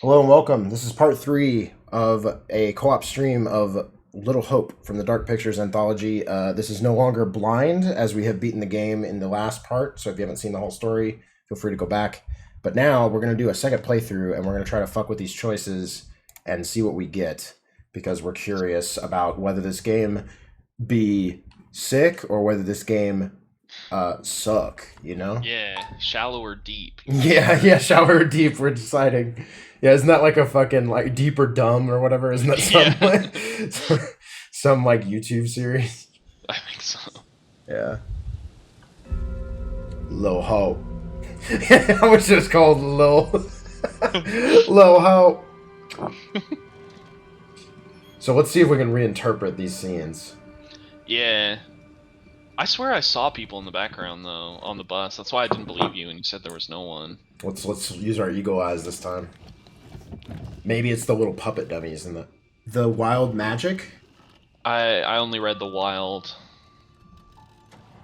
Hello and welcome. This is part 3 of a co-op stream of Little Hope from the Dark Pictures anthology. This is no longer blind, as we have beaten the game in the last part, so if you haven't seen the whole story, feel free to go back. But now we're going to do a second playthrough, and we're going to try to fuck with these choices and see what we get, because we're curious about whether this game be sick or whether this game suck, you know? Yeah, shallow or deep. Yeah, shallow or deep, we're deciding. Yeah, isn't that like a fucking like Deep or Dumb or whatever? Isn't that some like YouTube series? I think so. Yeah. Lil Hope. I wish it was called Lil Lil Hope. So let's see if we can reinterpret these scenes. Yeah. I swear I saw people in the background though on the bus. That's why I didn't believe you when you said there was no one. Let's use our eagle eyes this time. Maybe it's the little puppet dummies in the wild magic. I only read the wild.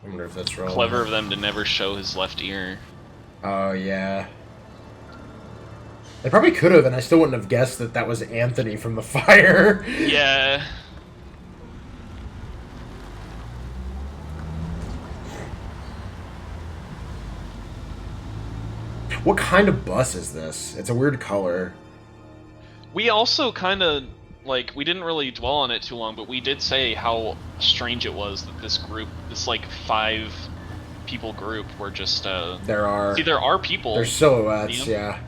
I wonder if that's wrong. Clever of them to never show his left ear. Oh yeah. They probably could have, and I still wouldn't have guessed that that was Anthony from The Fire. Yeah. What kind of bus is this? It's a weird color. We also kind of, like, we didn't really dwell on it too long, but we did say how strange it was that this group, this, like, 5-people group were just, There are... See, there are people. There's silhouettes, yeah.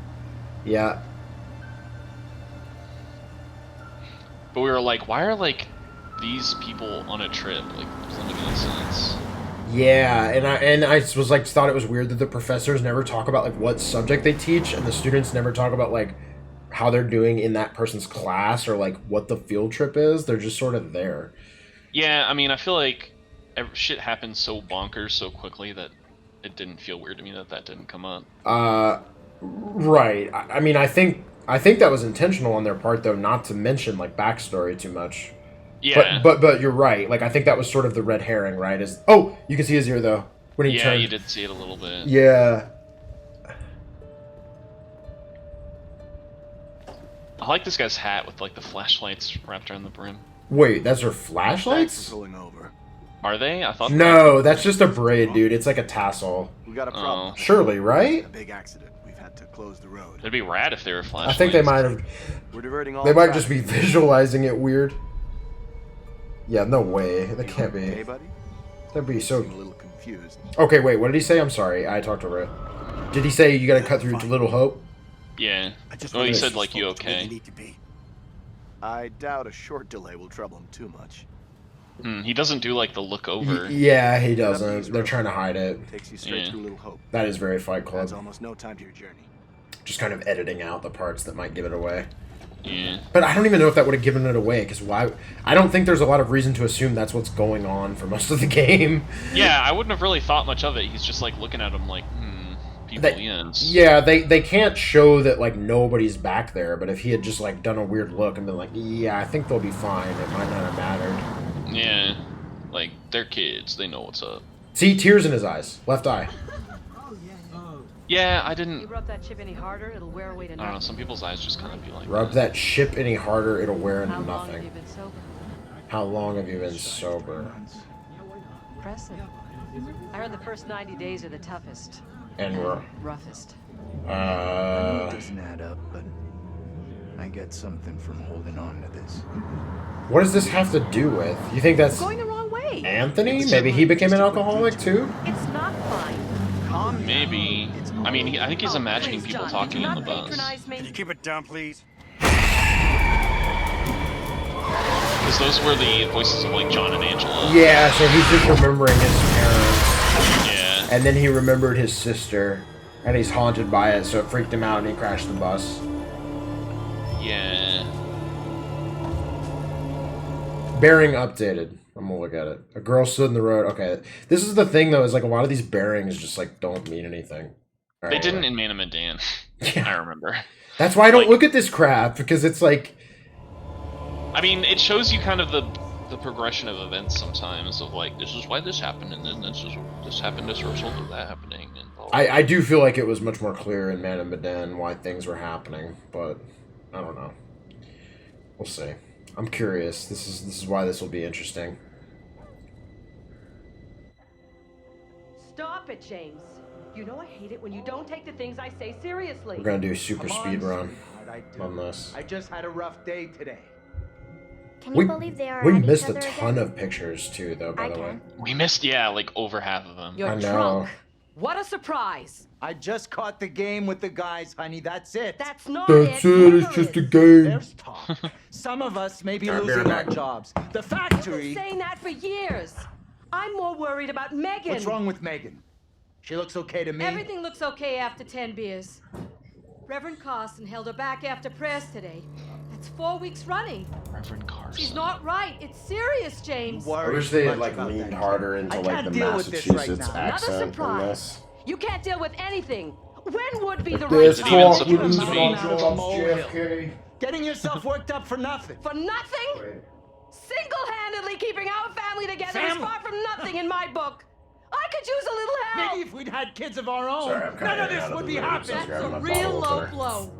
Yeah. But we were like, why are, like, these people on a trip? Like, doesn't make any sense. Yeah, and I was like, thought it was weird that the professors never talk about, like, what subject they teach, and the students never talk about, like, how they're doing in that person's class, or, like, what the field trip is. They're just sort of there. Yeah, I mean, I feel like shit happens so bonkers so quickly that it didn't feel weird to me that that didn't come up. Right. I mean, I think that was intentional on their part, though, not to mention, like, backstory too much. Yeah. But you're right. Like, I think that was sort of the red herring, right? Oh, you can see his ear, though, when he turned. Yeah, you did see it a little bit. Yeah. I like this guy's hat with, like, the flashlights wrapped around the brim. Wait, that's her flashlights? Over. Are they? I thought. No, that's just a braid, dude. It's like a tassel. We got a problem. Surely, right? A big accident. We've had to close the road. It'd be rad if they were flashlights. I think they might have. We're diverting all. They might just be visualizing it weird. Yeah, no way. That can't be. Hey, buddy. That'd be so. I'm a little confused. Okay, wait. What did he say? I'm sorry. I talked over it. Did he say you gotta cut through to Little Hope? Yeah. Oh, he said, like, you okay? I doubt a short delay will trouble him too much. He doesn't do, like, the look over. Yeah, he doesn't. They're trying to hide it. Takes you straight through Little Hope. That is very Fight Club. Adds almost no time to your journey. Just kind of editing out the parts that might give it away. Yeah. But I don't even know if that would have given it away, because why? I don't think there's a lot of reason to assume that's what's going on for most of the game. Yeah, I wouldn't have really thought much of it. He's just, like, looking at him like, people ends. Yeah, they can't show that, like, nobody's back there, but if he had just, like, done a weird look and been like, yeah, I think they'll be fine, it might not have mattered. Yeah. Like, they're kids. They know what's up. See, tears in his eyes. Left eye. Yeah, I didn't... You rub that chip any harder, it'll wear away to I don't know, some people's eyes just kind of be like Rub that chip any harder, it'll wear into How long have nothing. you been sober? How long have you been sober? Impressive. I heard the first 90 days are the toughest. And we're... Roughest. It doesn't add up, but I get something from holding on to this. What does this have to do with? You think that's Going the wrong way. Anthony? Maybe he became an alcoholic too? It's not fine. Calm Maybe. I mean, I think he's imagining Please, people John, talking do in not the bus. patronize me. Can you keep it down, please? Because those were the voices of, like, John and Angela. Yeah, so he's just remembering his parents. Yeah. And then he remembered his sister. And he's haunted by it, so it freaked him out and he crashed the bus. Yeah. Bearing updated. I'm gonna look at it. A girl stood in the road. Okay. This is the thing, though, is like a lot of these bearings just, like, don't mean anything. They didn't in Man and Dan. Yeah. I remember. That's why I don't Like- look at this crap, because it's like... I mean, it shows you kind of the the progression of events sometimes of like this is why this happened and then this happened as a result of that happening and blah, blah, blah. I do feel like it was much more clear in Man of Medan why things were happening, but I don't know. We'll see. I'm curious. This is why this will be interesting. Stop it, James. You know I hate it when you don't take the things I say seriously. We're gonna do a super Come on, speed run sweetheart, I do. on this. I just had a rough day today. Can you believe they are We at missed each a other ton again? of pictures too, though. By I the way, can. We missed like over half of them. You're I know. drunk. What a surprise. I just caught the game with the guys, honey. That's it. That's not That's it. it. It's just a game. There's talk. Some of us may be God, losing bear our back. jobs. The I've factory. been saying that for years. I'm more worried about Megan. What's wrong with Megan? She looks okay to me. Everything looks okay after 10 beers. Reverend Carson held her back after prayers today. That's 4 weeks running. Reverend Carson. She's not right. It's serious, James. I wish they had Much like about leaned that. harder into I like can't the deal with this right Massachusetts now. Another accent in surprise. this. You can't deal with anything. When would be the right This Isn't even time? talk would supposed be to on be. jobs, JFK. Getting yourself worked up for nothing. For nothing? Single-handedly keeping our family together is Family? far from nothing in my book. I could use a little help. Maybe if we'd had kids of our own, Sorry, I'm kinda none of in this and out would of be the room, so happening. I'm That's grabbing a my real bottle low opener. blow.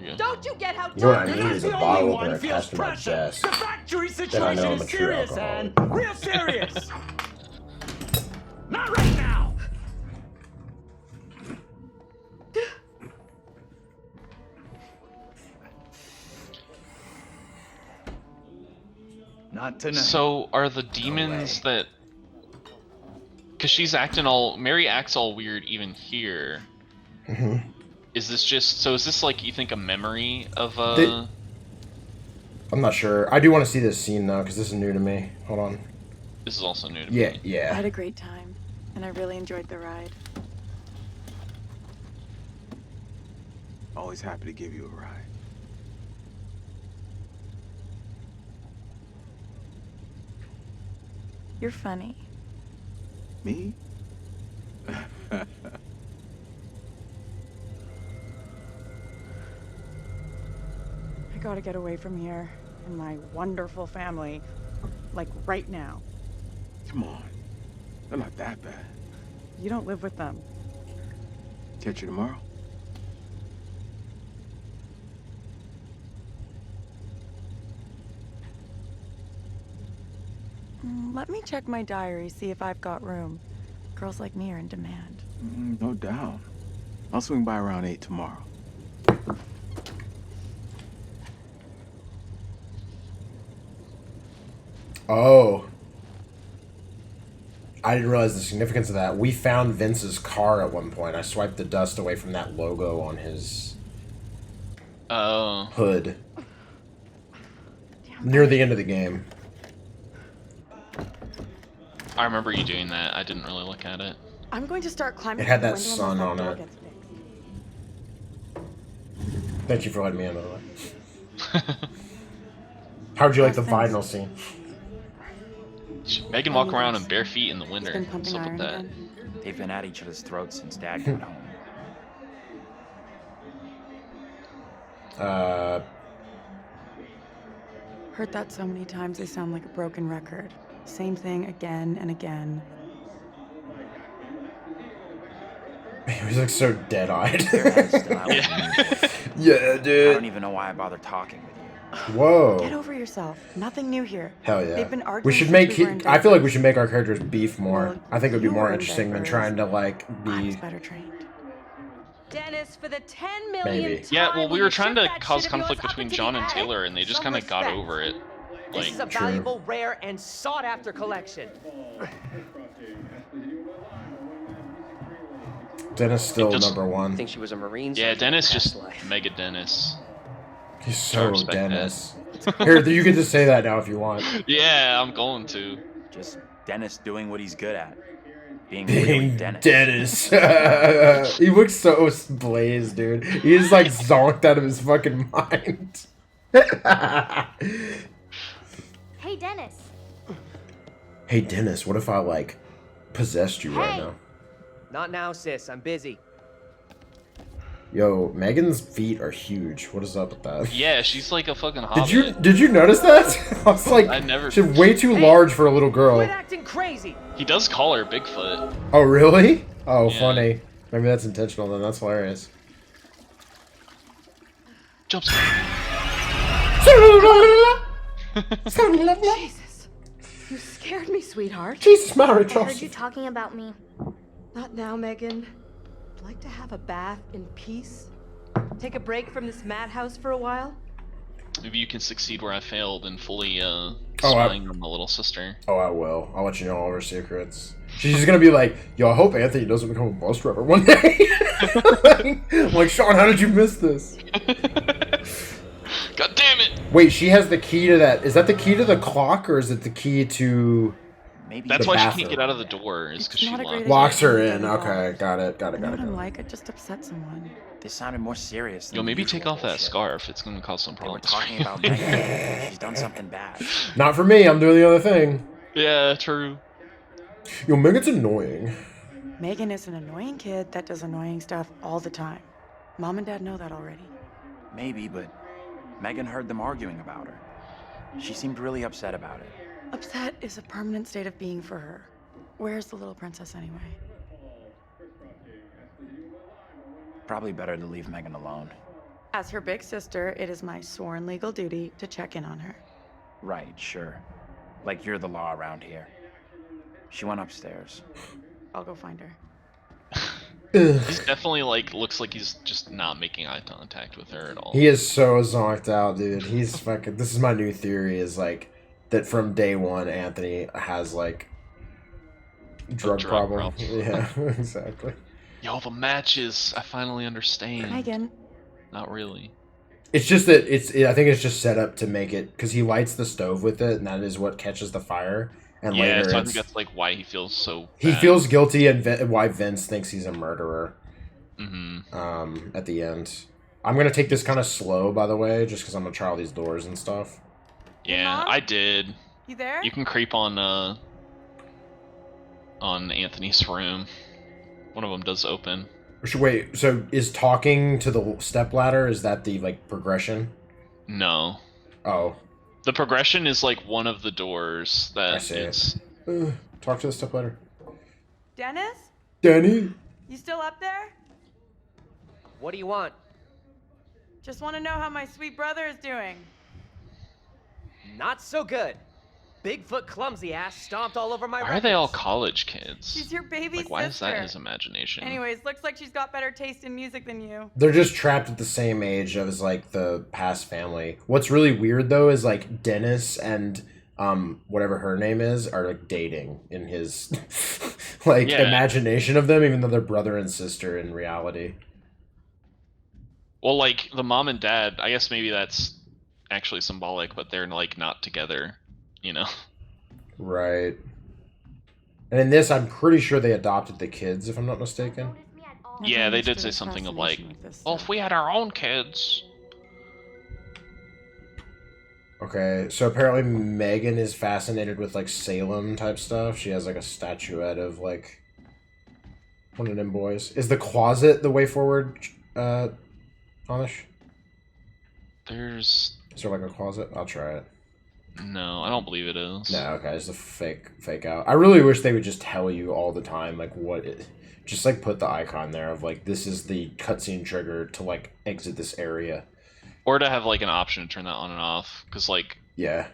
Yeah. Don't you get how You know what I dark need it is is? a The bottle only opener one feels attached to my pressure. chest. The factory Then I know situation I'm a is true serious, alcoholic. Anne. Real serious. Not right now. Not tonight. So are the demons that? Because she's acting all. Mary acts all weird even here. Mm-hmm. Is this just? So is this like you think a memory of I'm not sure. I do want to see this scene though, because this is new to me. Hold on. This is also new to Yeah, me. I yeah. had a great time, and I really enjoyed the ride. Always happy to give you a ride. You're funny. Me? I gotta get away from here and my wonderful family, like right now. Come on. They're not that bad. You don't live with them. Catch you tomorrow. Let me check my diary, see if I've got room. Girls like me are in demand. No doubt. I'll swing by around 8 tomorrow. Oh. I didn't realize the significance of that. We found Vince's car at one point. I swiped the dust away from that logo on his Oh. hood. Near the end of the game. I remember you doing that. I didn't really look at it. I'm going to start climbing. It had through the that window sun unless on that door it. gets fixed. Thank you for letting me in, by the way. How'd you like the vinyl scene? Megan walk around in bare feet in the He's winter. been What's pumping up with iron that? again. They've been at each other's throats since Dad got home. Heard that so many times they sound like a broken record. Same thing again and again. He was like so dead-eyed. Their dad's still out. Yeah. Yeah, I dude. don't even know why I bothered talking with you. Whoa. Get over yourself. Nothing new here. Hell yeah. They've been arguing We should since make. we were in I feel like we diapers. should make our characters beef more. Well, I think it would be you more were in interesting than diapers. trying to like I was be. better trained. Dennis, for the 10 million Maybe. time, Yeah, well, will we you were trying ship to that cause shit of yours conflict up between into John the and attic? Taylor, and they just Some kind of got respect. over it. This Like, is a True. valuable, rare, and sought-after collection. Dennis still Just- number I one. think she was a Marine. yeah, sergeant in Dennis past just life. mega Dennis. He's so respect that. Dennis. Here, you can just say that now if you want. Yeah, I'm going to. Just Dennis doing what he's good at. Being really Being Dennis. Dennis. He looks so blazed, dude. He just like zonked out of his fucking mind. Hey, Dennis. Hey Dennis, what if I like possessed you right Hey. now? Not now, sis. I'm busy. Yo, Megan's feet are huge. What is up with that? Yeah, she's like a fucking hobbit. Did you notice that? I was like, I never. she's way too large for a little girl. Quit acting crazy. He does call her Bigfoot. Oh, really? Oh, Yeah. funny. Maybe that's intentional then. That's hilarious. Jumps. Jesus. You scared me, sweetheart. Jesus, Mary, I heard you talking about me. Not now, Megan. I'd like to have a bath in peace. Take a break from this madhouse for a while. Maybe you can succeed where I failed and fully I- spying on the little sister. Oh, I will. I'll let you know all of her secrets. She's just gonna be like, yo, I hope Anthony doesn't become a bus driver one day. like, Sean, how did you miss this? God damn it! Wait, she has the key to that. Is that the key to the clock, or is it the key to... Maybe That's the why she bathroom? can't get out of the door, is because she not a great Locks her idea. in. Okay, got it. You know what I'm like? I just upset someone. this sounded more serious than Yo, maybe usual take off that bullshit. scarf. It's gonna cause some They were problems. talking about Megan. She's done something bad. Not for me. I'm doing the other thing. Yeah, true. Yo, Megan's annoying. Megan is an annoying kid that does annoying stuff all the time. Mom and Dad know that already. Maybe, but Megan heard them arguing about her. She seemed really upset about it. Upset is a permanent state of being for her. Where's the little princess anyway? Probably better to leave Megan alone. As her big sister, it is my sworn legal duty to check in on her. Right, sure. Like you're the law around here. She went upstairs. I'll go find her. He's definitely looks like he's just not making eye contact with her at all. He is so zonked out, dude. He's fucking... This is my new theory, is like, that from day one, Anthony has like... Drug problem. Yeah, exactly. Yo, the matches. I finally understand. Megan. Not really. It's just that I think it's just set up to make it, because he lights the stove with it, and that is what catches the fire. And Yeah, later so I it's, think that's like why he feels so he bad. feels guilty, and why Vince thinks he's a murderer. Mm-hmm. At the end, I'm gonna take this kind of slow, by the way, just because I'm gonna try all these doors and stuff. Yeah, Mom? I did. You there? You can creep on Anthony's room. One of them does open. Wait, so is talking to the stepladder, is that the like progression? No. Oh, The progression is like one of the doors I that see is. it. Talk to the stepladder. Dennis? Danny. You still up there? What do you want? Just want to know how my sweet brother is doing. Not so good. Bigfoot clumsy ass stomped all over my Why are they all records. college kids? She's your baby Like, why is sister. that his imagination? Anyways, looks like she's got better taste in music than you. They're just trapped at the same age as like the past family. What's really weird though is like Dennis and whatever her name is are like dating in his like imagination of them, even though they're brother and sister in reality. Well, like the mom and dad, I guess maybe that's actually symbolic, but they're like not together, you know? Right. And in this, I'm pretty sure they adopted the kids, if I'm not mistaken. Yeah, they did say something of like, well, if we had our own kids. Okay, so apparently Megan is fascinated with like Salem type stuff. She has like a statuette of like one of them boys. Is the closet the way forward, Amish? Is there like a closet? I'll try it. No, I don't believe it is. No, okay, it's a fake out. I really wish they would just tell you all the time like what it, just like put the icon there of like this is the cutscene trigger to like exit this area. Or to have like an option to turn that on and off, because like yeah,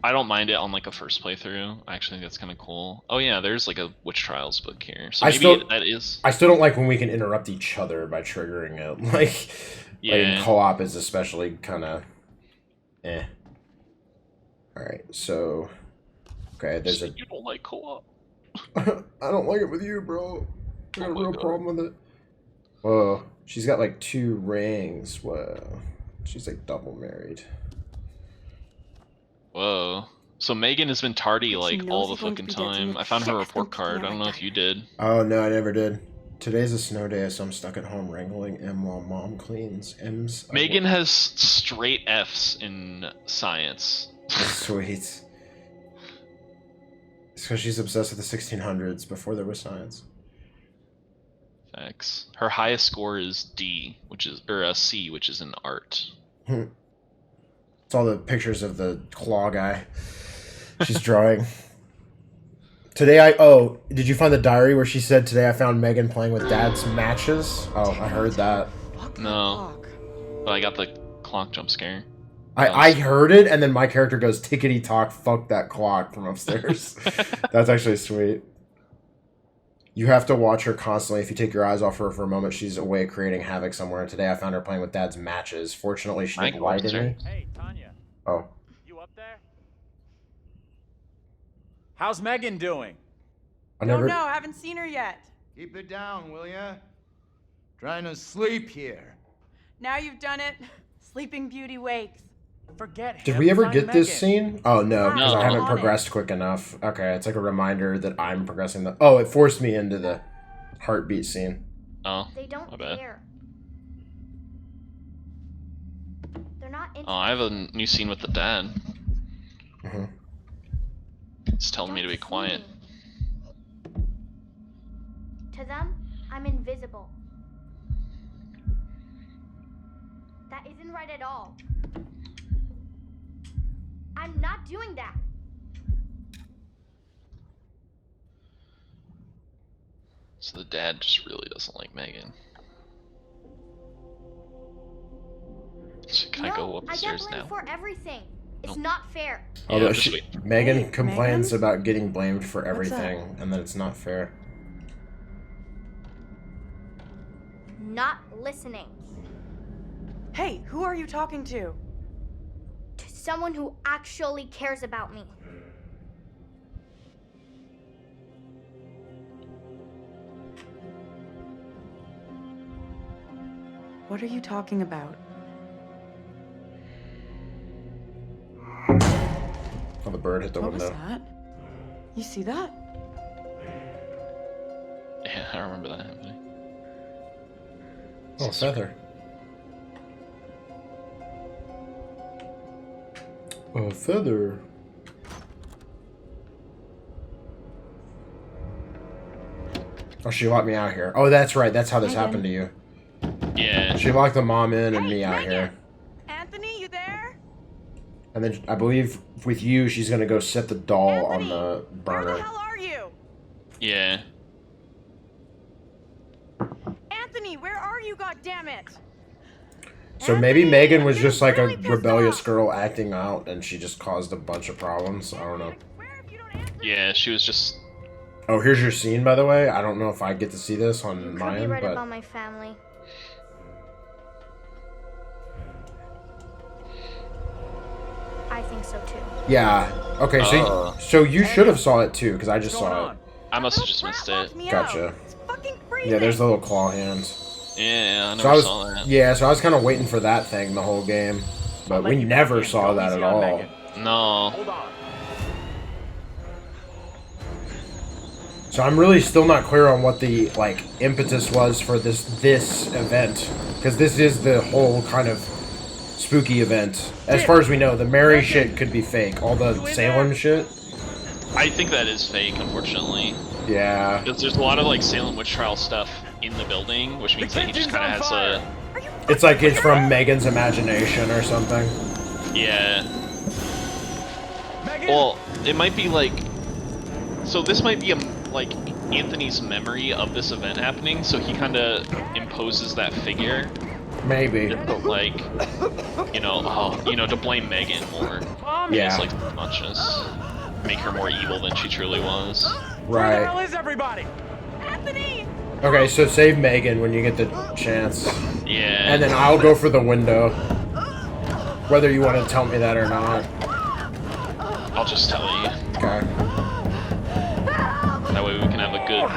I don't mind it on like a first playthrough. I actually think that's kind of cool. Oh yeah, there's like a Witch Trials book here, so maybe that is. I still don't like when we can interrupt each other by triggering it. Like, yeah, like in co-op is especially kind of, eh. All right, so okay, there's a. You don't like co-op. I don't like it with you, bro. I got a real problem with it. Whoa, she's got like 2 rings. Whoa, she's like double married. Whoa. So Megan has been tardy like all the fucking time. I found her report card. I don't know if you did. Oh no, I never did. Today's a snow day, so I'm stuck at home wrangling M while mom cleans. M's. Megan has straight F's in science. Sweet. It's because she's obsessed with the 1600s before there was science. X. Her highest score is D, or C, which is in art. It's all the pictures of the claw guy she's drawing. Today did you find the diary where she said, today I found Megan playing with Dad's matches? Oh, I heard that. No. But I got the clock jump scare. I heard it, and then my character goes, tickety tock, fuck that clock from upstairs. That's actually sweet. You have to watch her constantly. If you take your eyes off her for a moment, she's away creating havoc somewhere. Today I found her playing with Dad's matches. Fortunately, she didn't lie to me. Hey, Tanya. Oh. You up there? How's Megan doing? Don't know, haven't seen her yet. Keep it down, will ya? Trying to sleep here. Now you've done it. Sleeping Beauty wakes. Forget him. Did we ever find get this Megan. scene? Oh, no, because No. I haven't progressed quick enough. Okay, it's like a reminder that I'm progressing. Oh, it forced me into the heartbeat scene. Oh, They don't my bad. care. They're not interested. Oh, I have a new scene with the dad. Mm-hmm. He's telling me to be quiet. To them, I'm invisible. That isn't right at all. I'm not doing that. So the dad just really doesn't like Megan. So can I go upstairs I get blamed now? for everything. It's Nope. not fair. Although just wait. Megan Hey, complains Megan? about getting blamed for What's everything, and that it's not fair. Not listening. Hey, who are you talking to? To someone who actually cares about me. What are you talking about? Oh, the bird hit the What was window. that? You see that? Yeah, I remember that happening. Oh, feather. A feather. Oh, she locked me out here. Oh, that's right. That's how this Megan. happened to you. Yeah. She locked the mom in and Hey, me out Megan! here. Anthony, you there? And then I believe with you, she's gonna go set the doll on Anthony, the Where burner. the hell are you? Yeah. Anthony, where are you, goddammit? So maybe Anthony, Megan was I'm just like really a pissed rebellious off. girl acting out, and she just caused a bunch of problems. I don't know. Where if you don't answer? Yeah, she was just... Oh, here's your scene, by the way. I don't know if I get to see this on You could my be end, right but about my family. I think so too. yeah. Okay, so you should have saw it too, because I just What's going saw it. on? I must have Little just brat missed locked it. me Gotcha. out. It's fucking freezing. Yeah, there's the little claw hands. Yeah, I So never I saw was, that. yeah, so I was kind of waiting for that thing the whole game, but we never saw that at all. No. Hold on. So I'm really still not clear on what the like impetus was for this event, because this is the whole kind of spooky event. As far as we know, the Mary shit could be fake. All the Salem shit. I think that is fake, unfortunately. Yeah. Because there's a lot of like Salem witch trial stuff in the building, which means that he just kind of has a... It's like it's from Megan's imagination or something. Yeah. Well, it might be like... So this might be like Anthony's memory of this event happening, so he kind of imposes that figure. Maybe. To put, like, to blame Megan more. Yeah. It's like conscious. Make her more evil than she truly was. Where the Right. hell is everybody? Anthony! Okay, so save Megan when you get the chance. Yeah. And then I'll go for the window. Whether you want to tell me that or not. I'll just tell you. Okay. That way we can have a good,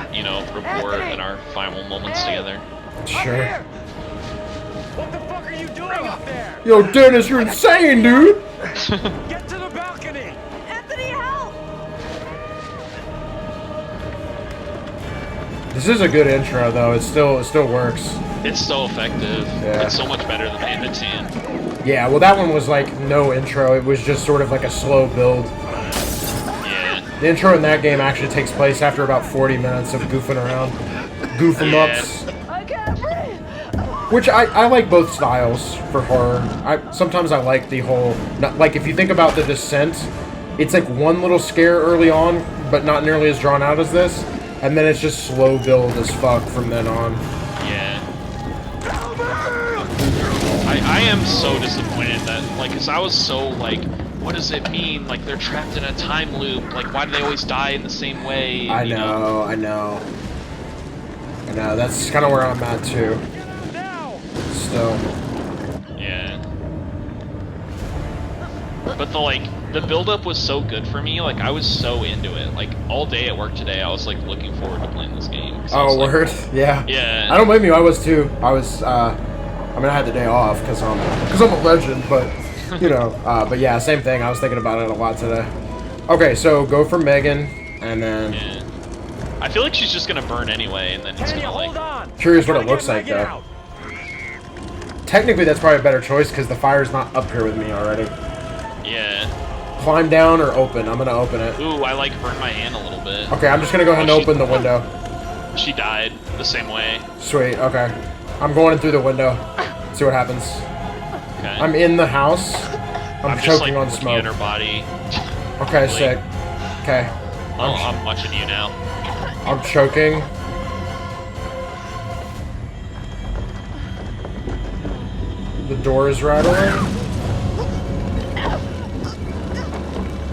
rapport in our final moments together. Sure. What the fuck are you doing up there? Yo, Dennis, you're insane, dude! Get to the balcony! Anthony, help! This is a good intro, though. It still works. It's so effective. Yeah. It's so much better than Bandit Tan. Yeah, well, that one was like no intro. It was just sort of like a slow build. The intro in that game actually takes place after about 40 minutes of goofing around. Goof 'em ups. Which I like both styles for horror. Sometimes I like the whole, like if you think about The Descent, it's like one little scare early on, but not nearly as drawn out as this, and then it's just slow build as fuck from then on. Yeah. I am so disappointed that, like, cause I was so like, what does it mean? Like they're trapped in a time loop. Like why do they always die in the same way? I know. That's kind of where I'm at too. Still. Yeah. But the build-up was so good for me. Like I was so into it. Like all day at work today, I was like looking forward to playing this game. Oh, word. Yeah. Yeah. I don't blame you. I was too. I was. I mean, I had the day off because I'm a legend, but you know. But yeah, same thing. I was thinking about it a lot today. Okay, so go for Megan, and then. Yeah. I feel like she's just gonna burn anyway, and then it's gonna like. Curious what it looks like though. Technically, that's probably a better choice because the fire's not up here with me already. Yeah. Climb down or open? I'm gonna open it. Ooh, I like burned my hand a little bit. Okay, I'm just gonna go ahead and open the window. She died the same way. Sweet. Okay, I'm going in through the window. See what happens. Okay. I'm in the house. I'm just choking like on looking smoke. at her body. Okay, sick. Okay. I'm watching you now. I'm choking. The door is rattling.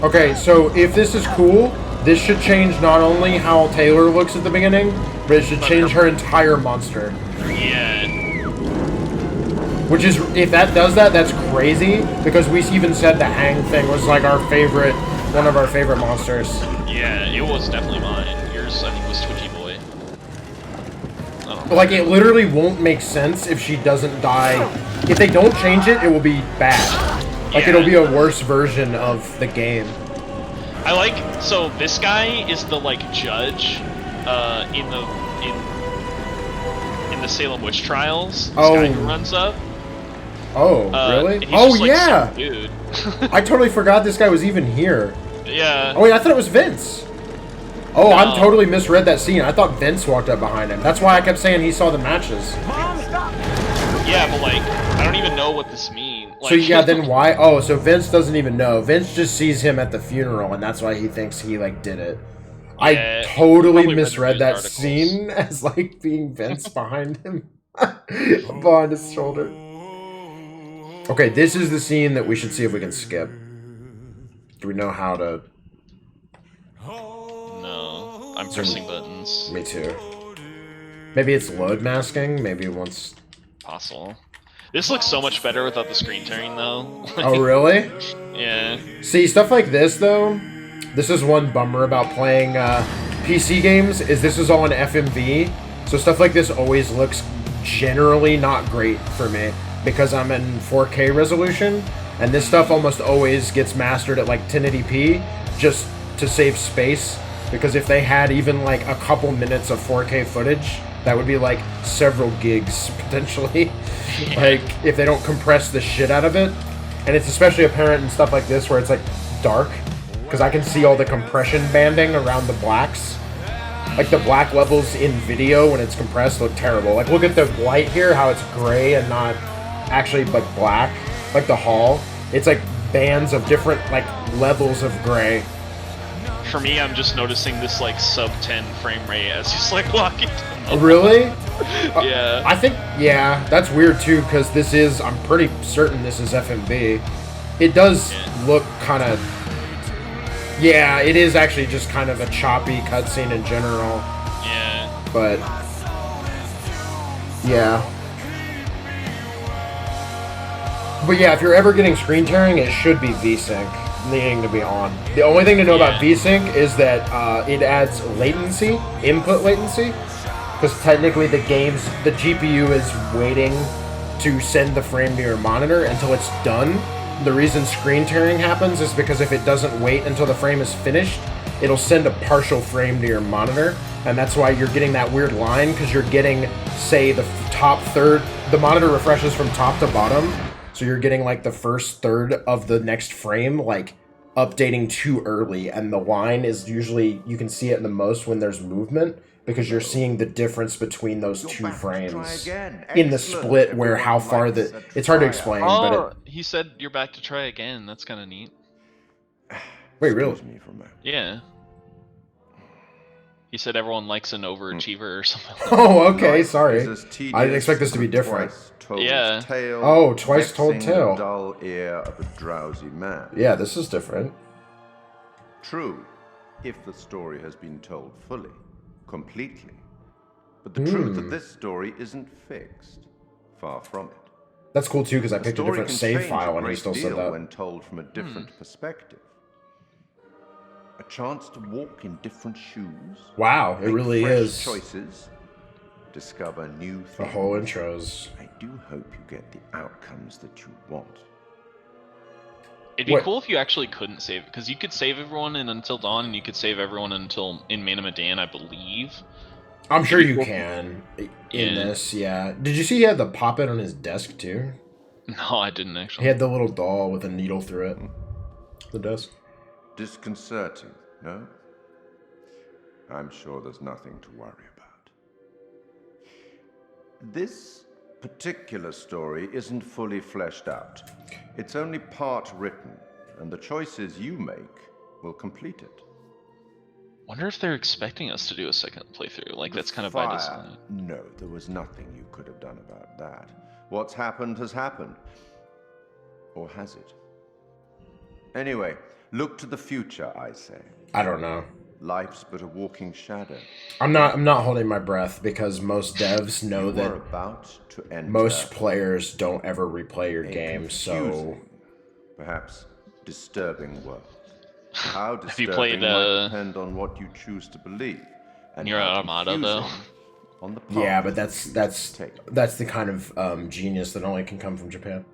Okay, so if this is cool, this should change not only how Taylor looks at the beginning, but it should change her entire monster. Yeah. Which is, if that does that, that's crazy, because we even said the hang thing was like our favorite, one of our favorite monsters. Yeah, it was definitely mine. Yours, I think, was Twitchy Boy. I don't know. Like, it literally won't make sense if she doesn't die. If they don't change it, it will be bad. Like, it'll be a worse version of the game. I like, so this guy is the, like, judge, in the Salem Witch Trials. This guy who runs up. Oh, really? He's Oh, just, like, yeah! some dude. I totally forgot this guy was even here. Yeah. Oh, wait, I thought it was Vince. Oh, No. I'm totally misread that scene. I thought Vince walked up behind him. That's why I kept saying he saw the matches. Yeah, but, like, I don't even know what this means. Like, So, yeah, then why? Oh, so Vince doesn't even know. Vince just sees him at the funeral, and that's why he thinks he, like, did it. Yeah, I totally probably read the misread news that articles. scene as, like, being Vince behind him. Behind his shoulder. Okay, this is the scene that we should see if we can skip. Do we know how to... No, I'm pressing buttons. Me too. Maybe it's load masking? Maybe once... Possible. This looks so much better without the screen tearing, though. Oh, really? Yeah. See, stuff like this, though, this is one bummer about playing PC games, is this is all in FMV, so stuff like this always looks generally not great for me, because I'm in 4K resolution, and this stuff almost always gets mastered at, like, 1080p, just to save space, because if they had even, like, a couple minutes of 4K footage, that would be, like, several gigs, potentially. Like, if they don't compress the shit out of it. And it's especially apparent in stuff like this where it's, like, dark. Because I can see all the compression banding around the blacks. Like, the black levels in video when it's compressed look terrible. Like, look at the light here, how it's gray and not actually, like, black. Like the hall. It's, like, bands of different, like, levels of gray. For me, I'm just noticing this, like, sub-10 frame rate as he's, like, walking down. Really? Yeah. I think, yeah, that's weird too, because this is, I'm pretty certain this is FMV. It does look kind of, yeah, it is actually just kind of a choppy cutscene in general. Yeah. But, yeah. But yeah, if you're ever getting screen tearing, it should be VSync needing to be on. The only thing to know about VSync is that it adds latency, input latency. Because technically the GPU is waiting to send the frame to your monitor until it's done. The reason screen tearing happens is because if it doesn't wait until the frame is finished, it'll send a partial frame to your monitor. And that's why you're getting that weird line, because you're getting, say, the top third, the monitor refreshes from top to bottom. So you're getting like the first third of the next frame, like, updating too early. And the line is usually, you can see it the most when there's movement. because you're seeing the difference between those two back to try frames again. in the Excellent. split, where how Everyone far likes the a it's hard to tryout. explain, Oh, but he said you're back to try again. That's kind of neat. wait, really? Excuse me for a moment. Yeah. He said everyone likes an overachiever or something. Oh, okay, Life sorry. is as I tedious didn't expect this to be as a different. twice-told Yeah. tale, Oh, twice-told vexing tale. the dull ear of a drowsy man. Yeah, this is different. True, if the story has been told fully, completely. But the truth of this story isn't fixed. Far from it. That's cool too, because I The picked a story different can save change file a and he great still said deal that. when told from a different perspective. A chance to walk in different shoes. Wow, it make really fresh is. choices. Discover new things. The whole intros. I do hope you get the outcomes that you want. It'd be What- cool if you actually couldn't save, because you could save everyone in Until Dawn, and you could save everyone until in Man of Medan, I believe. I'm sure It'd be you cool. can in Yeah. this, yeah. Did you see he had the pop-it on his desk too? No, I didn't He actually. had the little doll with a needle through it. The desk. Disconcerting, no? I'm sure there's nothing to worry about. This particular story isn't fully fleshed out. It's only part written, and the choices you make will complete it. Wonder if they're expecting us to do a second playthrough. Like, that's kind of by Fire. design. No, there was nothing you could have done about that. What's happened has happened. Or has it? Anyway, look to the future, I say. I don't know. Life's but a walking shadow. I'm not holding my breath because most devs know You that are about to enter most players don't ever replay your a game, so confusing, perhaps disturbing world. How Have you disturbing played, might depend on what you choose to believe. And Nier how Automata, though? confusing on the yeah, path but that's you take. that's the kind of genius that only can come from Japan.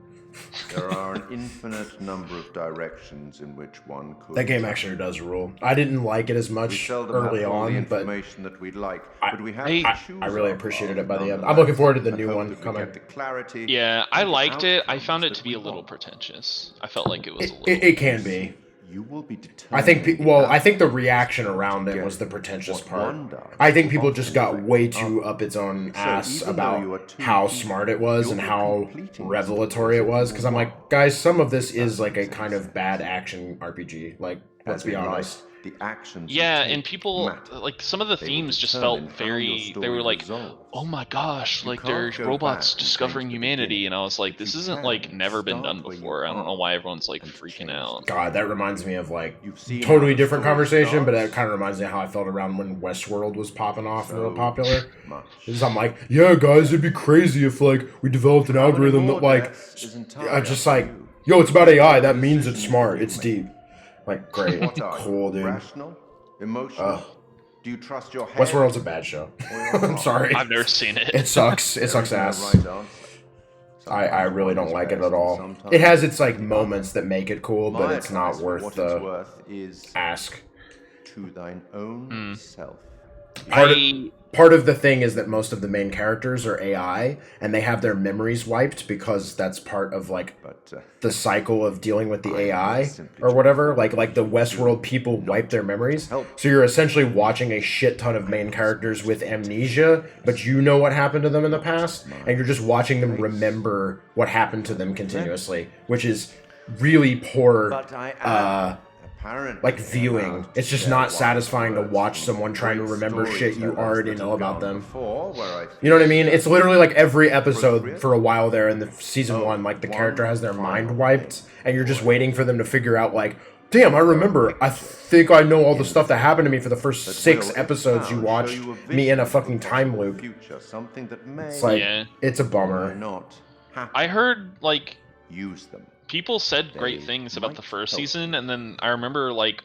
There are an infinite number of directions in which one could. That game actually does rule. I didn't like it as We much seldom early have all the on, but information that we'd like, but we have I- to choose I really our appreciated path it by the end. I'm nonetheless, looking forward to the and new hope one that we coming. get the clarity Yeah, I and the liked it. I outcomes found it that to be we a little want. pretentious. I felt like it was a little. It can be. You will be I think, determined well, I enough think the reaction around to it get was the pretentious what part. one does I think people often just got affect way too others. up its own So ass even though you are about two how people, smart it was you'll and be how completing revelatory it was. Because I'm one. like, guys, some of this is like a kind of bad action RPG. Like, let's As be in life, honest. the actions you Yeah, take and people matter. like some of the They will themes just determine felt how your very. They story were like, resolves. oh my gosh, You like can't there's go robots back and discovering change the humanity, beginning, and I was like, but this you isn't can like never been start done where you before. I don't know are why everyone's like and freaking change out. God, that reminds me of like You've seen totally how the different story conversation, but that starts. kind of reminds me of how I felt around when Westworld was popping off and real So popular. much. Because I'm like, yeah, guys, it'd be crazy if like we developed an How many algorithm more that like, deaths is entirely just up to like, you. yo, it's about AI. That means it's Decisions smart. you It's make. deep. Like, great, What are cool, you? dude. Rational? Emotional? Ugh. Do you trust your head? Westworld's a bad show. I'm sorry. I've never seen it. It sucks. It There sucks is no ass. right answer. I Sometimes really one don't is like it best at and all. sometimes It has its like the other. moments that make it cool, but My it's not advice for worth what the it's worth is ask. to thine own self. Part of the thing is that most of the main characters are AI, and they have their memories wiped because that's part of like But the cycle of dealing with the I AI simply or whatever. try Like the Westworld people wipe their memories, help. so you're essentially watching a shit ton of main characters with amnesia, but you know what happened to them in the past, and you're just watching them remember what happened to them continuously, which is really poor. But I am apparently Like viewing, allowed it's just share not wise satisfying to words watch from someone trying to great remember shit you storytellers already that know have about gone them. before, where I You know what I mean? It's literally like every episode Appropriate. for a while there in the season one, like the character has their mind wiped, and you're just waiting for them to figure out, like, damn, I remember. I think I know all the stuff that happened to me for the first that 6 will, if episodes you found, watched show you a me in a vision fucking for time the loop. future, something that may It's like, Yeah. it's a or may bummer. not happen. I heard like Use them. people said great They things about the might first help season, and then I remember like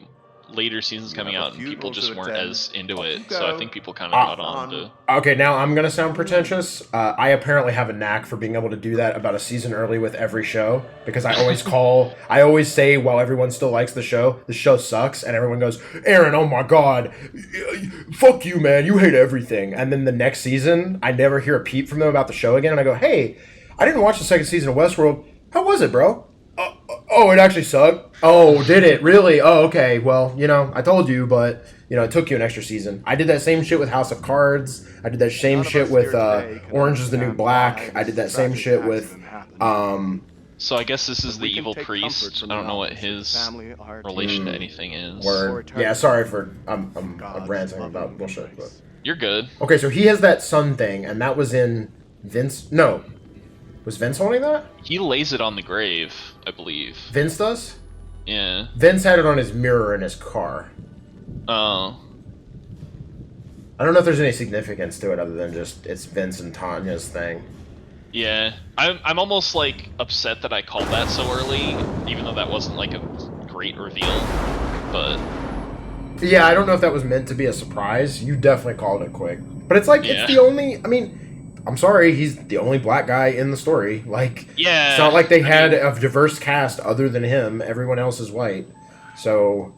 later seasons You coming have a out, and funeral people just to weren't attend. as into Off it. you So I go. think people kind of got on Fun. to. Okay, now I'm gonna sound pretentious. I apparently have a knack for being able to do that about a season early with every show, because I always say while everyone still likes the show sucks, and everyone goes, Aaron, oh my god, fuck you, man, you hate everything. And then the next season, I never hear a peep from them about the show again, and I go, hey, I didn't watch the second season of Westworld. How was it, bro? Oh, it actually sucked? Oh, did it? Really? Oh, okay. Well, you know, I told you, but, you know, it took you an extra season. I did that same shit with House of Cards. I did that same shit with Orange is the New Black. I did that same shit with, So I guess this is But the we can evil take priest. comfort from I the don't know what knowledge that his family are relation to taken anything is. Word. Yeah, sorry for I'm ranting about bullshit. But. You're good. Okay, so he has that sun thing, and that was in Vince. No, was Vince holding that? He lays it on the grave, I believe. Vince does. Yeah. Vince had it on his mirror in his car. Oh. I don't know if there's any significance to it other than just it's Vince and Tanya's thing. Yeah, I'm almost like upset that I called that so early, even though that wasn't like a great reveal. But yeah, I don't know if that was meant to be a surprise. You definitely called it quick, but it's like it's the only. I mean, I'm sorry, he's the only black guy in the story. Like, yeah, it's not like they had a diverse cast other than him. Everyone else is white, so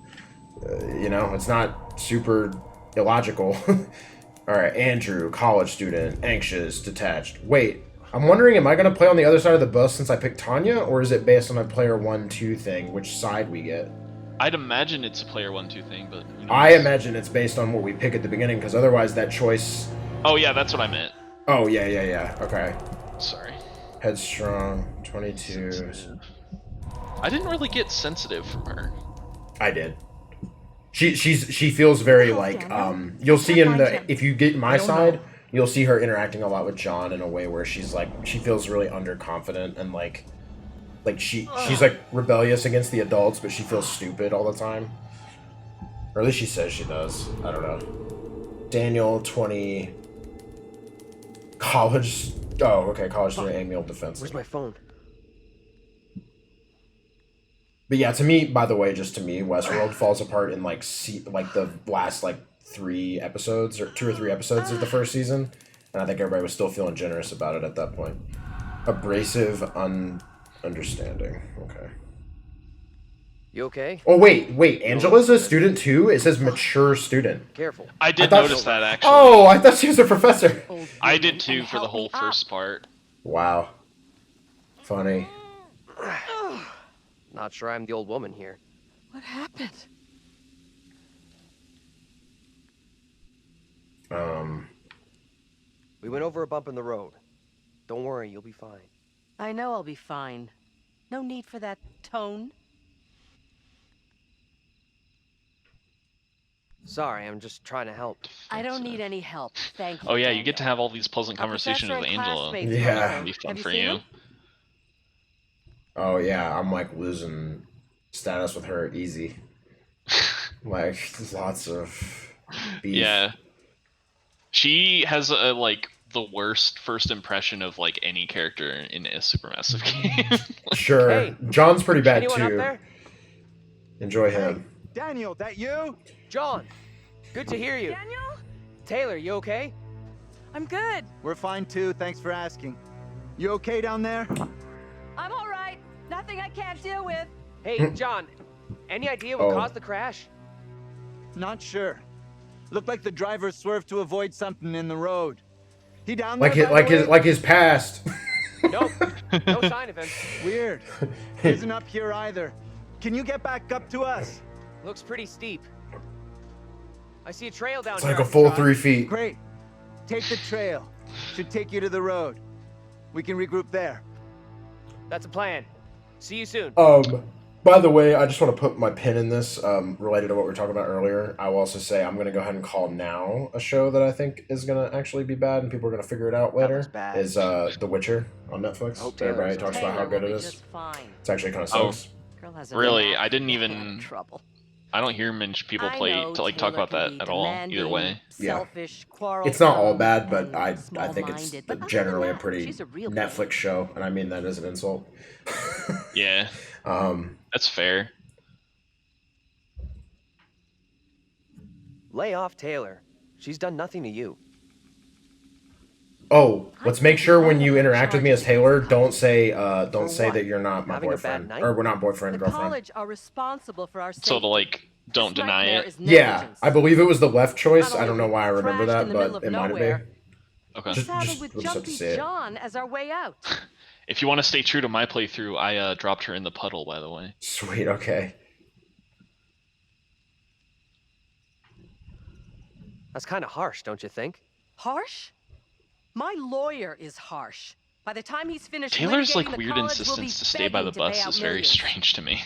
you know it's not super illogical. All right, Andrew, college student, anxious, detached. Wait. I'm wondering, am I going to play on the other side of the bus since I picked Tanya, or is it based on a player 1-2 thing, which side we get? I'd imagine it's a player 1-2 thing, but... I imagine it's based on what we pick at the beginning, because otherwise that choice... Oh, yeah, that's what I meant. Oh, yeah, okay. Sorry. Headstrong, 22... I didn't really get sensitive from her. I did. She feels very, like, you'll see in the... If you get my side... You'll see her interacting a lot with John in a way where she's like, she feels really underconfident and like she's like rebellious against the adults, but she feels stupid all the time. Or at least she says she does. I don't know. Daniel, 20. College. Oh, okay. College student, Amiel defense. Where's my phone? But yeah, to me, by the way, just to me, Westworld falls apart in like the last like 3 episodes or 2 or 3 episodes of the first season, and I think everybody was still feeling generous about it at that point. Abrasive, understanding. Okay. You okay? Oh wait, Angela's a student too? It says mature student. Careful. I did notice that actually. Oh, I thought she was a professor. I did too for the whole first part. Wow. Funny. Not sure I'm the old woman here. What happened? We went over a bump in the road. Don't worry, you'll be fine. I know I'll be fine. No need for that tone. Sorry, I'm just trying to help. I don't need any help, thank you. Oh yeah, Daniel. you get to have all these pleasant conversations with Angela. Yeah. That'll be fun for you. Oh yeah, I'm like losing status with her easy. Like lots of beef. Yeah. She has like the worst first impression of like any character in a Supermassive game. Sure. Hey, John's pretty bad anyone up too. there? Enjoy him. Daniel, that you? John, good to hear you. Daniel? Taylor, you okay? I'm good. We're fine too, thanks for asking. You okay down there? I'm all right. Nothing I can't deal with. Hey, John, any idea what caused the crash? Not sure. Looked like the driver swerved to avoid something in the road. He down there? Like his past. Nope, no sign of him. Weird. Isn't up here either. Can you get back up to us? Looks pretty steep. I see a trail down It's here. like a full 3 feet. Great. Take the trail. Should take you to the road. We can regroup there. That's a plan. See you soon. By the way, I just want to put my pin in this, related to what we were talking about earlier. I will also say I'm going to go ahead and call now a show that I think is going to actually be bad and people are going to figure it out later. Is The Witcher on Netflix. Everybody talks about how good it is. It's actually kind of sucks. Really? I didn't even... I don't hear people talk about that at all, either way. Yeah. It's not all bad, but I think it's generally a pretty Netflix show, and I mean that as an insult. Yeah. That's fair. Lay off Taylor. She's done nothing to you. Oh, let's make sure when you interact with me as Taylor, don't say that you're not my boyfriend, or we're not boyfriend and girlfriend. College are responsible for our safety. So to like, don't deny it. Yeah, I believe it was the left choice. I don't know why I remember that, but it might have been. Okay. Saddled with Jumpy John as our way out. If you want to stay true to my playthrough, I dropped her in the puddle, by the way. Sweet, okay. That's kind of harsh, don't you think? Harsh? My lawyer is harsh. By the time he's finished Taylor's litigating, like the weird college will be insistence to stay by the begging to pay bus out is very millions. strange to me.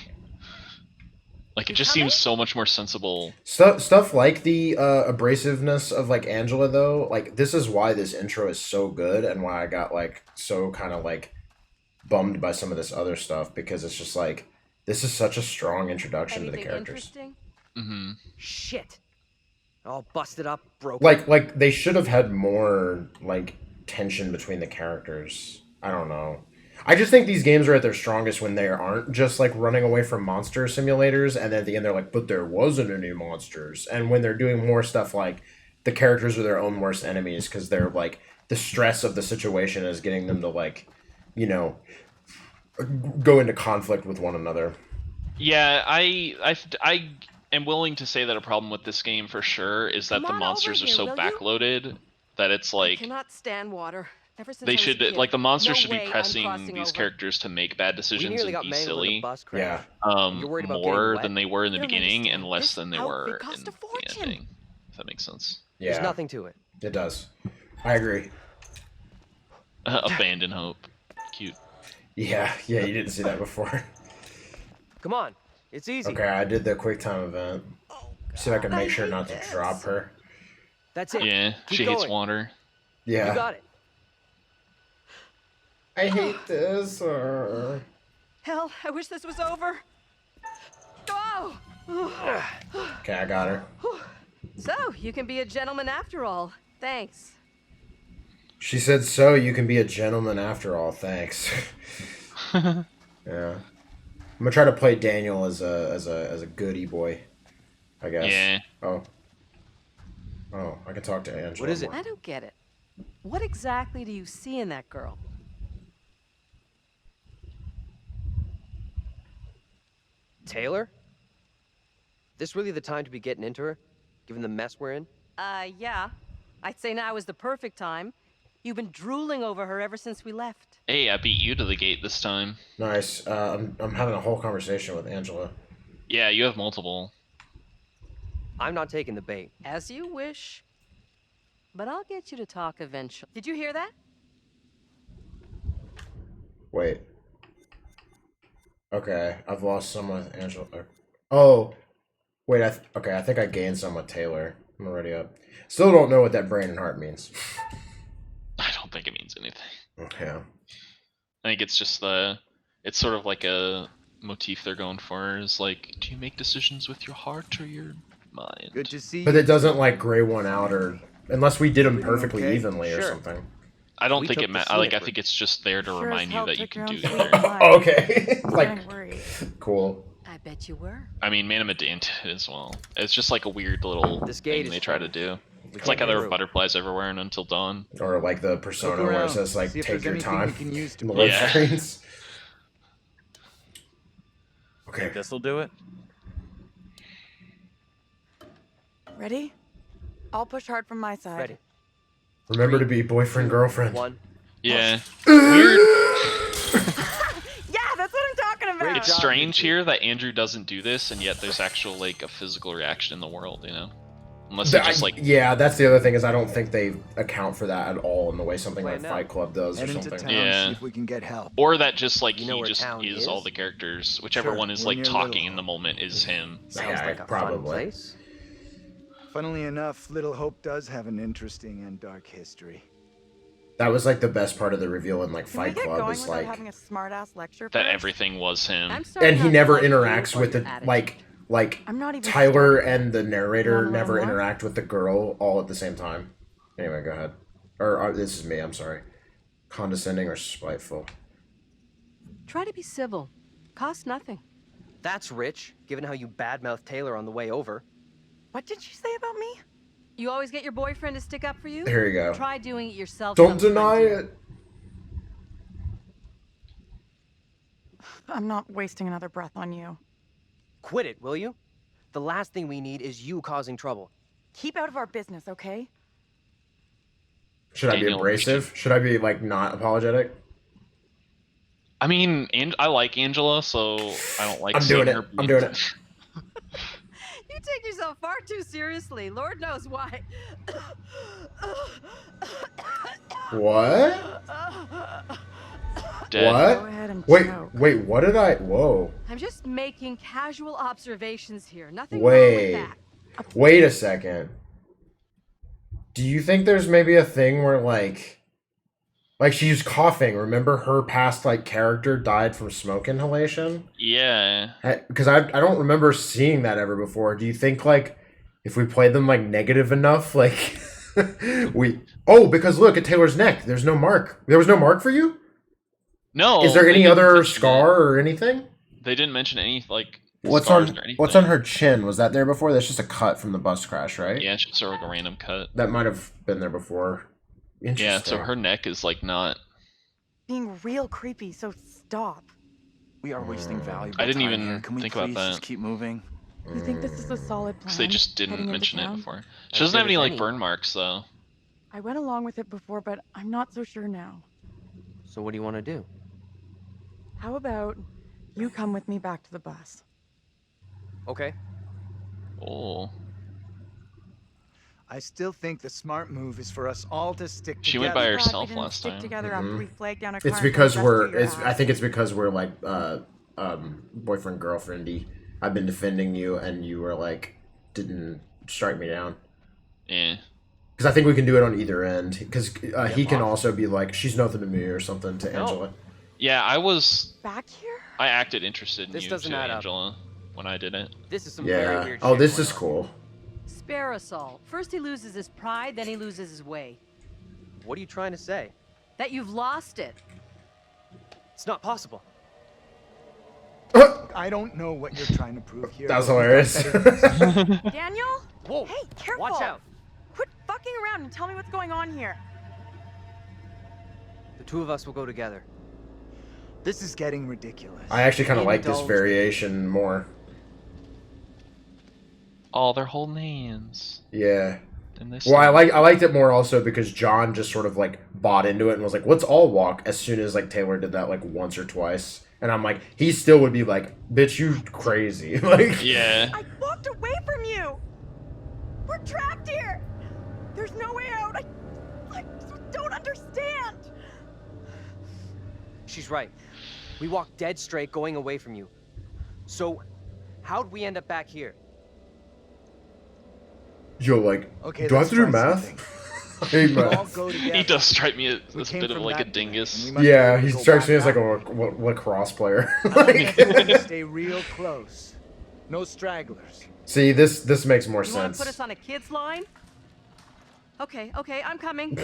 Like, it You just coming? seems so much more sensible. Stuff like the abrasiveness of like Angela though, like this is why this intro is so good and why I got like so kind of like bummed by some of this other stuff, because it's just like this is such a strong introduction to the Anything characters. interesting? Mm-hmm. Shit. All busted up, broken. Like they should have had more like tension between the characters. I don't know. I just think these games are at their strongest when they aren't just like running away from monster simulators, and then at the end they're like, but there wasn't any monsters. And when they're doing more stuff like the characters are their own worst enemies because they're like the stress of the situation is getting them to like, you know, go into conflict with one another. Yeah, I am willing to say that a problem with this game for sure is that Come the on over monsters are here, so will you? backloaded that it's like I cannot stand water. Ever since they I was a should kid. like the monsters No should be way I'm pressing crossing these over. characters to make bad We decisions nearly and got be mangled in a silly. bus crash. Yeah. You're worried about getting More wet. than they were in the You don't beginning and understand. less This than they outfit were cost in a the fortune. ending. If that makes sense. Yeah, There's nothing to it. it does. I agree. Abandon hope. Cute. Yeah, you didn't see that before. Come on. It's easy. Okay, I did the quick time event. See if I can make sure not to drop her. That's it. Yeah, Keep she going. hates water. You Yeah. got it. I hate this. Hell, I wish this was over. Oh! Okay, I got her. So, you can be a gentleman after all. Thanks. She said, so you can be a gentleman after all, thanks. Yeah. I'm gonna try to play Daniel as a goody boy, I guess. Yeah. Oh, I can talk to Angela. What is it? more. I don't get it. What exactly do you see in that girl? Taylor? This really the time to be getting into her, given the mess we're in? Yeah. I'd say now is the perfect time. You've been drooling over her ever since we left. Hey, I beat you to the gate this time. Nice. I'm having a whole conversation with Angela. Yeah, you have multiple. I'm not taking the bait. As you wish. But I'll get you to talk eventually. Did you hear that? Wait. Okay, I've lost some with Angela. Oh, wait. Okay, I think I gained some with Taylor. I'm already up. Still don't know what that brain and heart means. I don't think it means anything. Okay. I think it's just it's sort of like a motif they're going for, is like, do you make decisions with your heart or your mind? Good to see But you. it doesn't like gray one out, or unless we did them perfectly okay? evenly or Sure. something. I don't We think took it the matters. Like, I slipper. think it's just there to Sure as remind you hell that you took can your do own sweet either. time. Okay. I'm Like, getting worried. cool. I bet you were. I mean, Man of Medan did it as well. It's just like a weird little This gate thing is they try to trouble. do. It's like how can't there get were through. butterflies everywhere and Until Dawn. Or like the Persona Look where it around, says like see if take there's your anything time we can use to in the play. load Yeah. screens. Okay. This'll do it. Ready? I'll push hard from my side. Ready. Remember to be boyfriend girlfriend. One. Yeah. Weird. Yeah, that's what I'm talking about. Great It's job, strange you two. here that Andrew doesn't do this, and yet there's actual like a physical reaction in the world, you know? Unless they just like Yeah, that's the other thing, is I don't think they account for that at all in the way something Wait, like no. Fight Club does or Head into something. town, Yeah. see if we can get help. or that just like You know he where just town is all is? the characters. Whichever Sure, one is we're like near talking Little in the moment is him. Sounds Yeah, like a fun probably. place. Funnily enough, Little Hope does have an interesting and dark history. That was like the best part of the reveal in like Can we Fight get Club going is without like, having a smart-ass lecture That first? everything was him. I'm sorry and he not to never like you interacts or with your the attitude. like I'm not even Tyler started. and the narrator Want a little never more? interact with the girl all at the same time. Anyway, go ahead. Or this is me. I'm sorry. Condescending or spiteful. Try to be civil. Cost nothing. That's rich, given how you badmouthed Taylor on the way over. What did you say about me? You always get your boyfriend to stick up for you? Here you go. Try doing it yourself. Don't sometime, deny dear. it. I'm not wasting another breath on you. Quit it, will you? The last thing we need is you causing trouble. Keep out of our business, okay? Should I be Daniel, abrasive? Should I be like not apologetic? I mean, I like Angela, so I don't like I'm seeing doing it. her. I'm doing it. You take yourself far too seriously. Lord knows why. What? Dead. What? Go ahead and Wait, choke. wait, what did I... Whoa. I'm just making casual observations here. Nothing wrong with Wait. that. Wait a second. Do you think there's maybe a thing where, like she's coughing? Remember her past, like, character died from smoke inhalation? Yeah. Because I don't remember seeing that ever before. Do you think, like, if we played them, like, negative enough, like, Oh, because look at Taylor's neck. There's no mark. There was no mark for you? No. Is there any other mention scar or anything? They didn't mention any, like, What's scars on or anything. What's on her chin? Was that there before? That's just a cut from the bus crash, right? Yeah, it's just sort of like a random cut. That might have been there before. Interesting. Yeah, so her neck is, like, not... Being real creepy, so stop. We are wasting valuable I didn't time even here. Can we think please about that. just keep moving? You think this is a solid plan? Because they just didn't heading into mention it town? before. She doesn't have any, like, burn marks, though. I went along with it before, but I'm not so sure now. So what do you want to do? How about you come with me back to the bus? Okay. Oh. I still think the smart move is for us all to stick together. She went by Glad we herself didn't last stick time. together after we flagged down a car It's and because put we're. dust to your It's. I ass. think it's because we're like boyfriend girlfriendy. I've been defending you, and you were like didn't strike me down. Yeah. Because I think we can do it on either end. Because he can also be like, she's nothing to me or something to Angela. Yeah, I was... Back here? I acted interested in This you doesn't too, add up. Angela, when I did it. This is some very Yeah. weird Oh, shit this going is on. cool. Spare us all. First he loses his pride, then he loses his way. What are you trying to say? That you've lost it. It's not possible. I don't know what you're trying to prove here. That was but we've got hilarious. better- Daniel? Whoa! Hey, careful! Watch out! Quit fucking around and tell me what's going on here. The two of us will go together. This is getting ridiculous. I actually kind of like this Indulge. variation more. Oh, they're holding hands. Yeah. And this Well, I liked it more also because John just sort of like bought into it and was like, "Let's all walk." As soon as like Taylor did that like once or twice, and I'm like, he still would be like, "Bitch, you crazy!" Like, Yeah. I walked away from you! We're trapped here! There's no way out! I don't understand! She's right. We walked dead straight going away from you. So, how'd we end up back here? yo, like, Okay, do I have let's to do try math? I hate We all math. go together. He does strike me as We a came bit of from like a that planet, dingus. and we must Yeah, be able he to go strikes me back as like out. a lacrosse player. Stay real close. No stragglers. See, this makes more You want sense. to put us on a kid's line? Okay, I'm coming.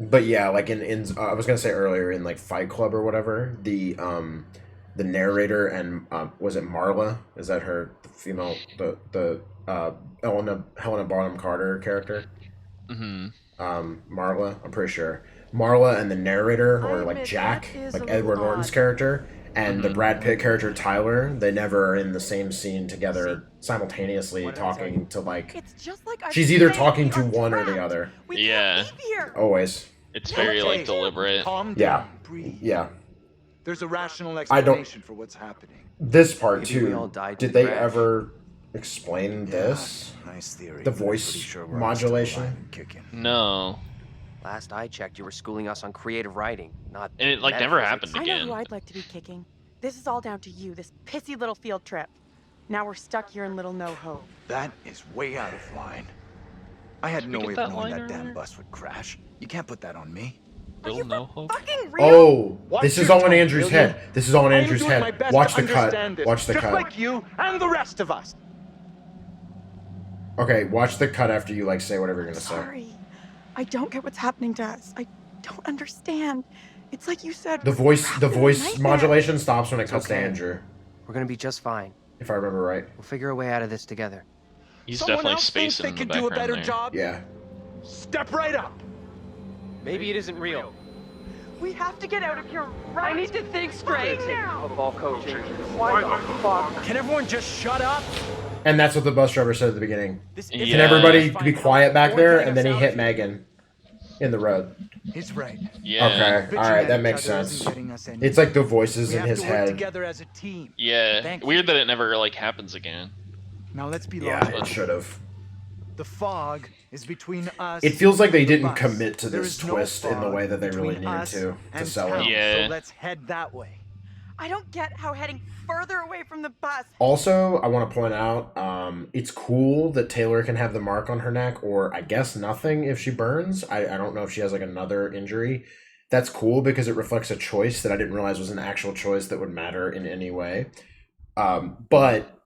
But yeah, like in I was gonna say earlier in like Fight Club or whatever, the narrator and was it Marla? Is that her the female the Helena Bonham Carter character? Mm-hmm. Marla, I'm pretty sure. Marla and the narrator, or I like admit, Jack, that is like a little Edward Norton's odd. character, and the Brad Pitt character Tyler, they never are in the same scene together simultaneously talking to like. It's just like I've She's been either saying, talking we to are one or the trapped. other. We Yeah. can't leave here! Always. It's very like deliberate. Calm Yeah. down. Breathe. Yeah. There's a rational I don't- explanation for what's happening. This part Maybe we all too. died Did in the they crash. ever explain this? Nice theory. The but I'm voice pretty sure we're all still modulation? alive and kicking. No. Last I checked, you were schooling us on creative writing, not And it like never metaphysics. happened I know again. who I'd like to be kicking. This is all down to you, this pissy little field trip. Now we're stuck here in Little No Hope. That is way out of line. I had no get way that of knowing line that damn earlier? bus would crash. You can't put that on me. Little no hope. Fucking real? Oh, Watch this is your all in tone, Andrew's will you? head. This is all in I am Andrew's doing my head. best Watch to the cut. understand this, Watch the just cut. like you and the rest of us. Okay, watch the cut after you like say whatever you're gonna say. Sorry. I don't get what's happening to us. I don't understand. It's like you said. The we're voice trapped in a modulation nightmare. stops when it cuts to okay. Andrew, We're gonna be just fine. if I remember right. We'll figure a way out of this together. He's Someone definitely else thinks spacing they in the can do a background better there. job. Yeah. Step right up. Maybe it isn't real. We have to get out of here right I need to think straight. now. Football coaching. Why the fuck? Can everyone just shut up? And that's what the bus driver said at the beginning. This Yeah. Can everybody Fine. be quiet back We're there? getting And then us he out hit of here. Megan. In the road. He's right. Yeah. Okay, Bitching alright, at that each makes other isn't sense. getting us It's like the voices We in have his to work head. together as a team. Yeah. Thank Weird that it never like happens again. Now let's be Yeah, logical. it should have. The fog is between us. It feels like they and the didn't bus. commit to There this is no twist in the fog way that they really between needed us to and sell town, it. Yeah. So let's head that way. I don't get how heading further away from the bus. Also, I want to point out, it's cool that Taylor can have the mark on her neck, or I guess nothing if she burns. I don't know if she has like another injury. That's cool because it reflects a choice that I didn't realize was an actual choice that would matter in any way. But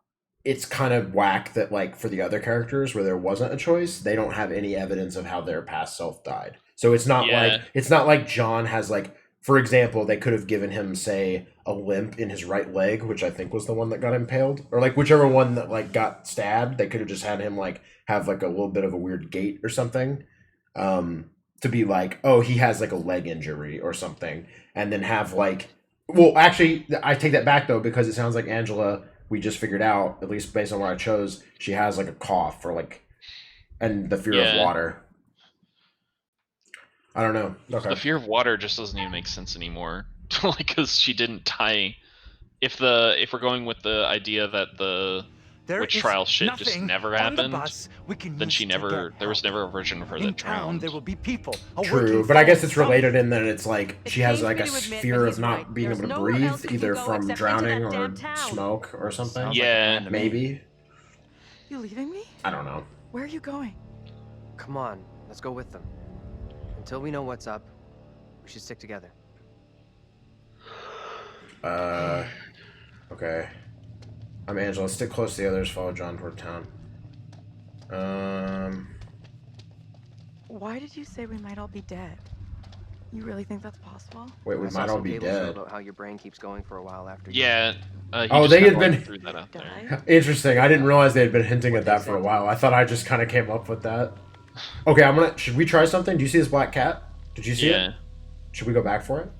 it's kind of whack that like for the other characters where there wasn't a choice, they don't have any evidence of how their past self died. So it's not like John has like, for example, they could have given him, say, a limp in his right leg, which I think was the one that got impaled, or like whichever one that like got stabbed. They could have just had him like have like a little bit of a weird gait or something, to be like, oh, he has like a leg injury or something, and then have like, well, actually, I take that back though because it sounds like Angela. We just figured out, at least based on what I chose, she has like a cough or like, and the fear of water. I don't know. Okay. The fear of water just doesn't even make sense anymore. Like, because she didn't die. If we're going with the idea that the witch trial shit just never happened, then she never. There was never a version of her that drowned. There will be people. True, but I guess it's related in that it's like she has like a fear of not being able to breathe, either from drowning or smoke or something. Yeah, maybe. You leaving me? I don't know. Where are you going? Come on, let's go with them. Until we know what's up, we should stick together. Okay. I'm Angela. Stick close to the others. Follow John toward town. Why did you say we might all be dead? You really think that's possible? Wait, we might all be dead. About how your brain keeps going for a while after. Yeah. Oh, they had been threw that out there. Interesting. I didn't realize they had been hinting at that for a while. I thought I just kind of came up with that. Okay, should we try something? Do you see this black cat? Did you see it? Should we go back for it?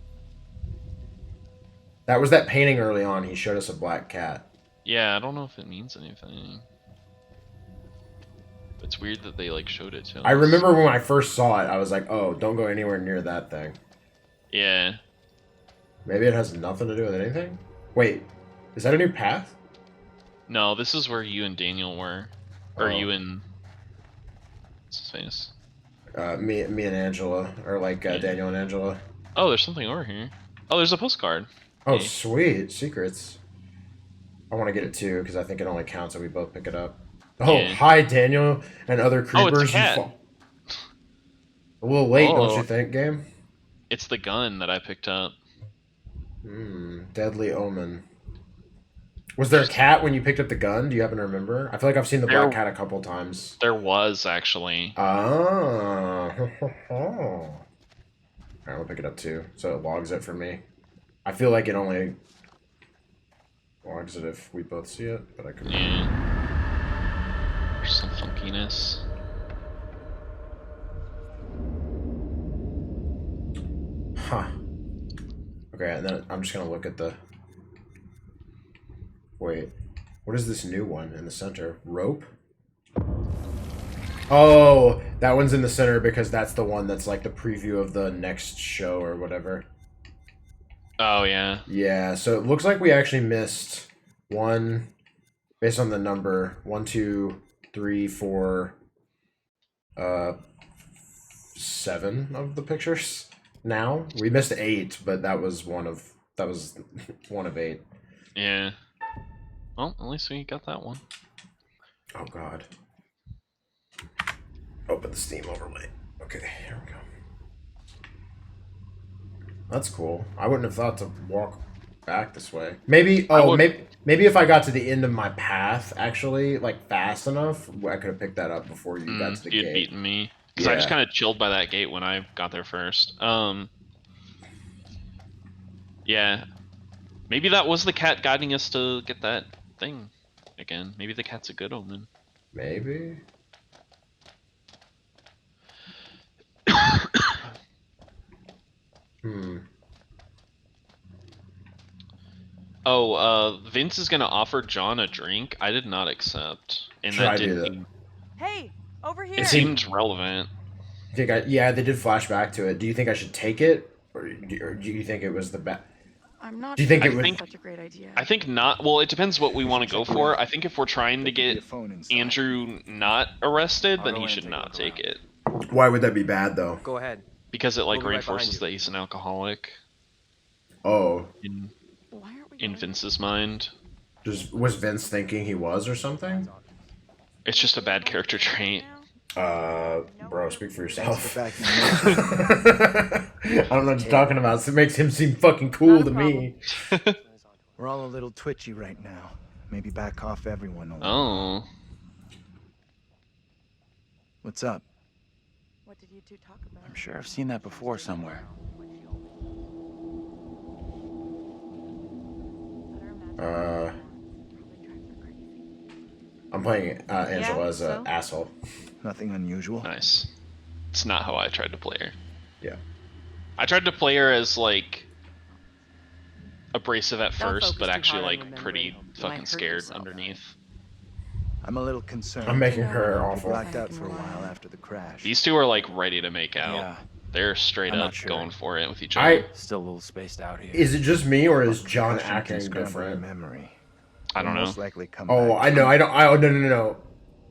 That was that painting early on. He showed us a black cat. Yeah, I don't know if it means anything. It's weird that they like showed it to us. I remember when I first saw it, I was like, oh, don't go anywhere near that thing. Yeah. Maybe it has nothing to do with anything? Wait, is that a new path? No, this is where you and Daniel were. Or you and... What's his face? Me and Angela. Or like Daniel and Angela. Oh, there's something over here. Oh, there's a postcard. Oh, sweet. Secrets. I want to get it too, because I think it only counts if we both pick it up. Oh, hi, Daniel and other creepers. Oh, it's a cat. A little late, don't you think, game? It's the gun that I picked up. Deadly Omen. Was there a cat when you picked up the gun? Do you happen to remember? I feel like I've seen the black cat a couple times. There was, actually. Ah. Alright, I'll pick it up too. So it logs it for me. I feel like it only logs it if we both see it, but I could... Yeah. There's some funkiness. Huh. Okay, and then I'm just gonna look at the... Wait. What is this new one in the center? Rope? Oh, that one's in the center because that's the one that's like the preview of the next show or whatever. Oh, yeah. Yeah, so it looks like we actually missed one, based on the number, 1, 2, 3, 4, 7 of the pictures now. We missed 8, but that was one of 8. Yeah. Well, at least we got that one. Oh, God. Open the Steam overlay. Okay, here we go. That's cool. I wouldn't have thought to walk back this way. Maybe, maybe if I got to the end of my path, actually, like, fast enough, I could have picked that up before you got to the gate. You'd beaten me. Because I just kind of chilled by that gate when I got there first. Yeah. Maybe that was the cat guiding us to get that thing again. Maybe the cat's a good omen. Maybe? Oh, Vince is gonna offer John a drink. I did not accept, and Should that I do didn't. that? Hey, over here. It seemed relevant. Yeah, they did flash back to it. Do you think I should take it, or do you think it was the best? I'm not Do you think sure it was such a great idea. I think not. Well, it depends what we want to go for. I think if we're trying to get Andrew not arrested, then he should not take it. Why would that be bad though? Go ahead. Because it like We'll be right reinforces behind that he's an alcoholic. Oh. In Vince's mind. Was Vince thinking he was or something? It's just a bad character trait. Bro, speak for yourself. I don't know what you're talking about. It makes him seem fucking cool to me. We're all a little twitchy right now. Maybe back off everyone a little. Oh. What's up? What did you two talk about? I'm sure I've seen that before somewhere. I'm playing Angela as an asshole. Nothing unusual. Nice. It's not how I tried to play her. Yeah. I tried to play her as like abrasive at first, but actually like pretty fucking scared underneath. I'm a little concerned. I'm making her awful. Blacked out for a while after the crash. These two are like ready to make out. Yeah. They're straight up going for it with each other. Still a little spaced out here. Is it just me or is John acting different? Memory. I don't know. Most likely come Oh, back. I know. Oh, no.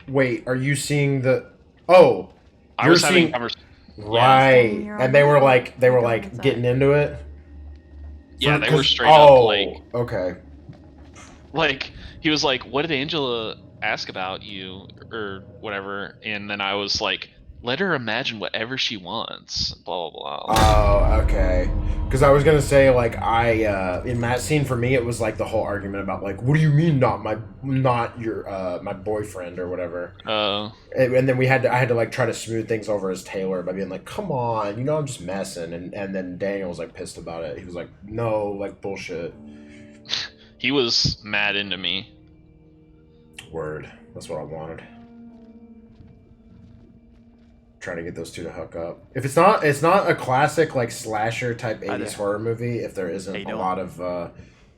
Wait, are you seeing the? Oh, I was having conversation. Right, and they were like getting into it. Yeah, they were straight up like. Okay. Like he was like, "What did Angela ask about you or whatever?" And then I was like, "Let her imagine whatever she wants." Blah blah blah. Oh, okay. Because I was gonna say like in that scene for me it was like the whole argument about like what do you mean not your my boyfriend or whatever. Oh. And then I had to like try to smooth things over as Taylor by being like, come on, I'm just messing, and then Daniel was like pissed about it. He was like, no, like bullshit. He was mad into me. Word. That's what I wanted. Trying to get those two to hook up. If it's not a classic like slasher type 80s horror movie if there isn't a lot of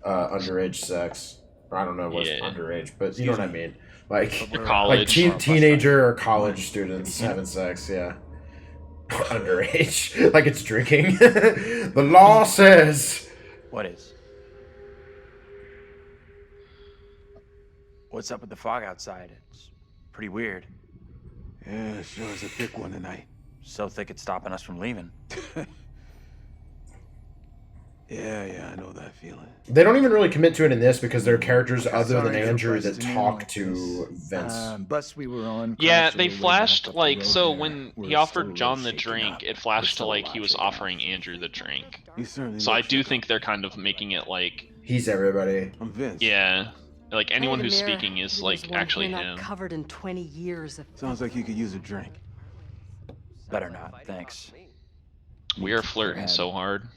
underage sex. Or I don't know what's underage, but you know what I mean. Like college, like teenager or college students having sex, yeah. Underage. Like it's drinking. The law says. What is? What's up with the fog outside? It's pretty weird. Yeah, sure is a thick one tonight. So thick it's stopping us from leaving. Yeah, I know that feeling. They don't even really commit to it in this because there are characters other than Andrew that talk to Vince. Bus we were on. Yeah, they flashed like so when he offered John the drink, it flashed to like he was offering Andrew the drink. So I do think they're kind of making it like he's everybody. I'm Vince. Yeah. Like anyone who's speaking is like actually him. Covered in 20 years of. Sounds like you could use a drink. Better not, thanks. We are flirting so hard.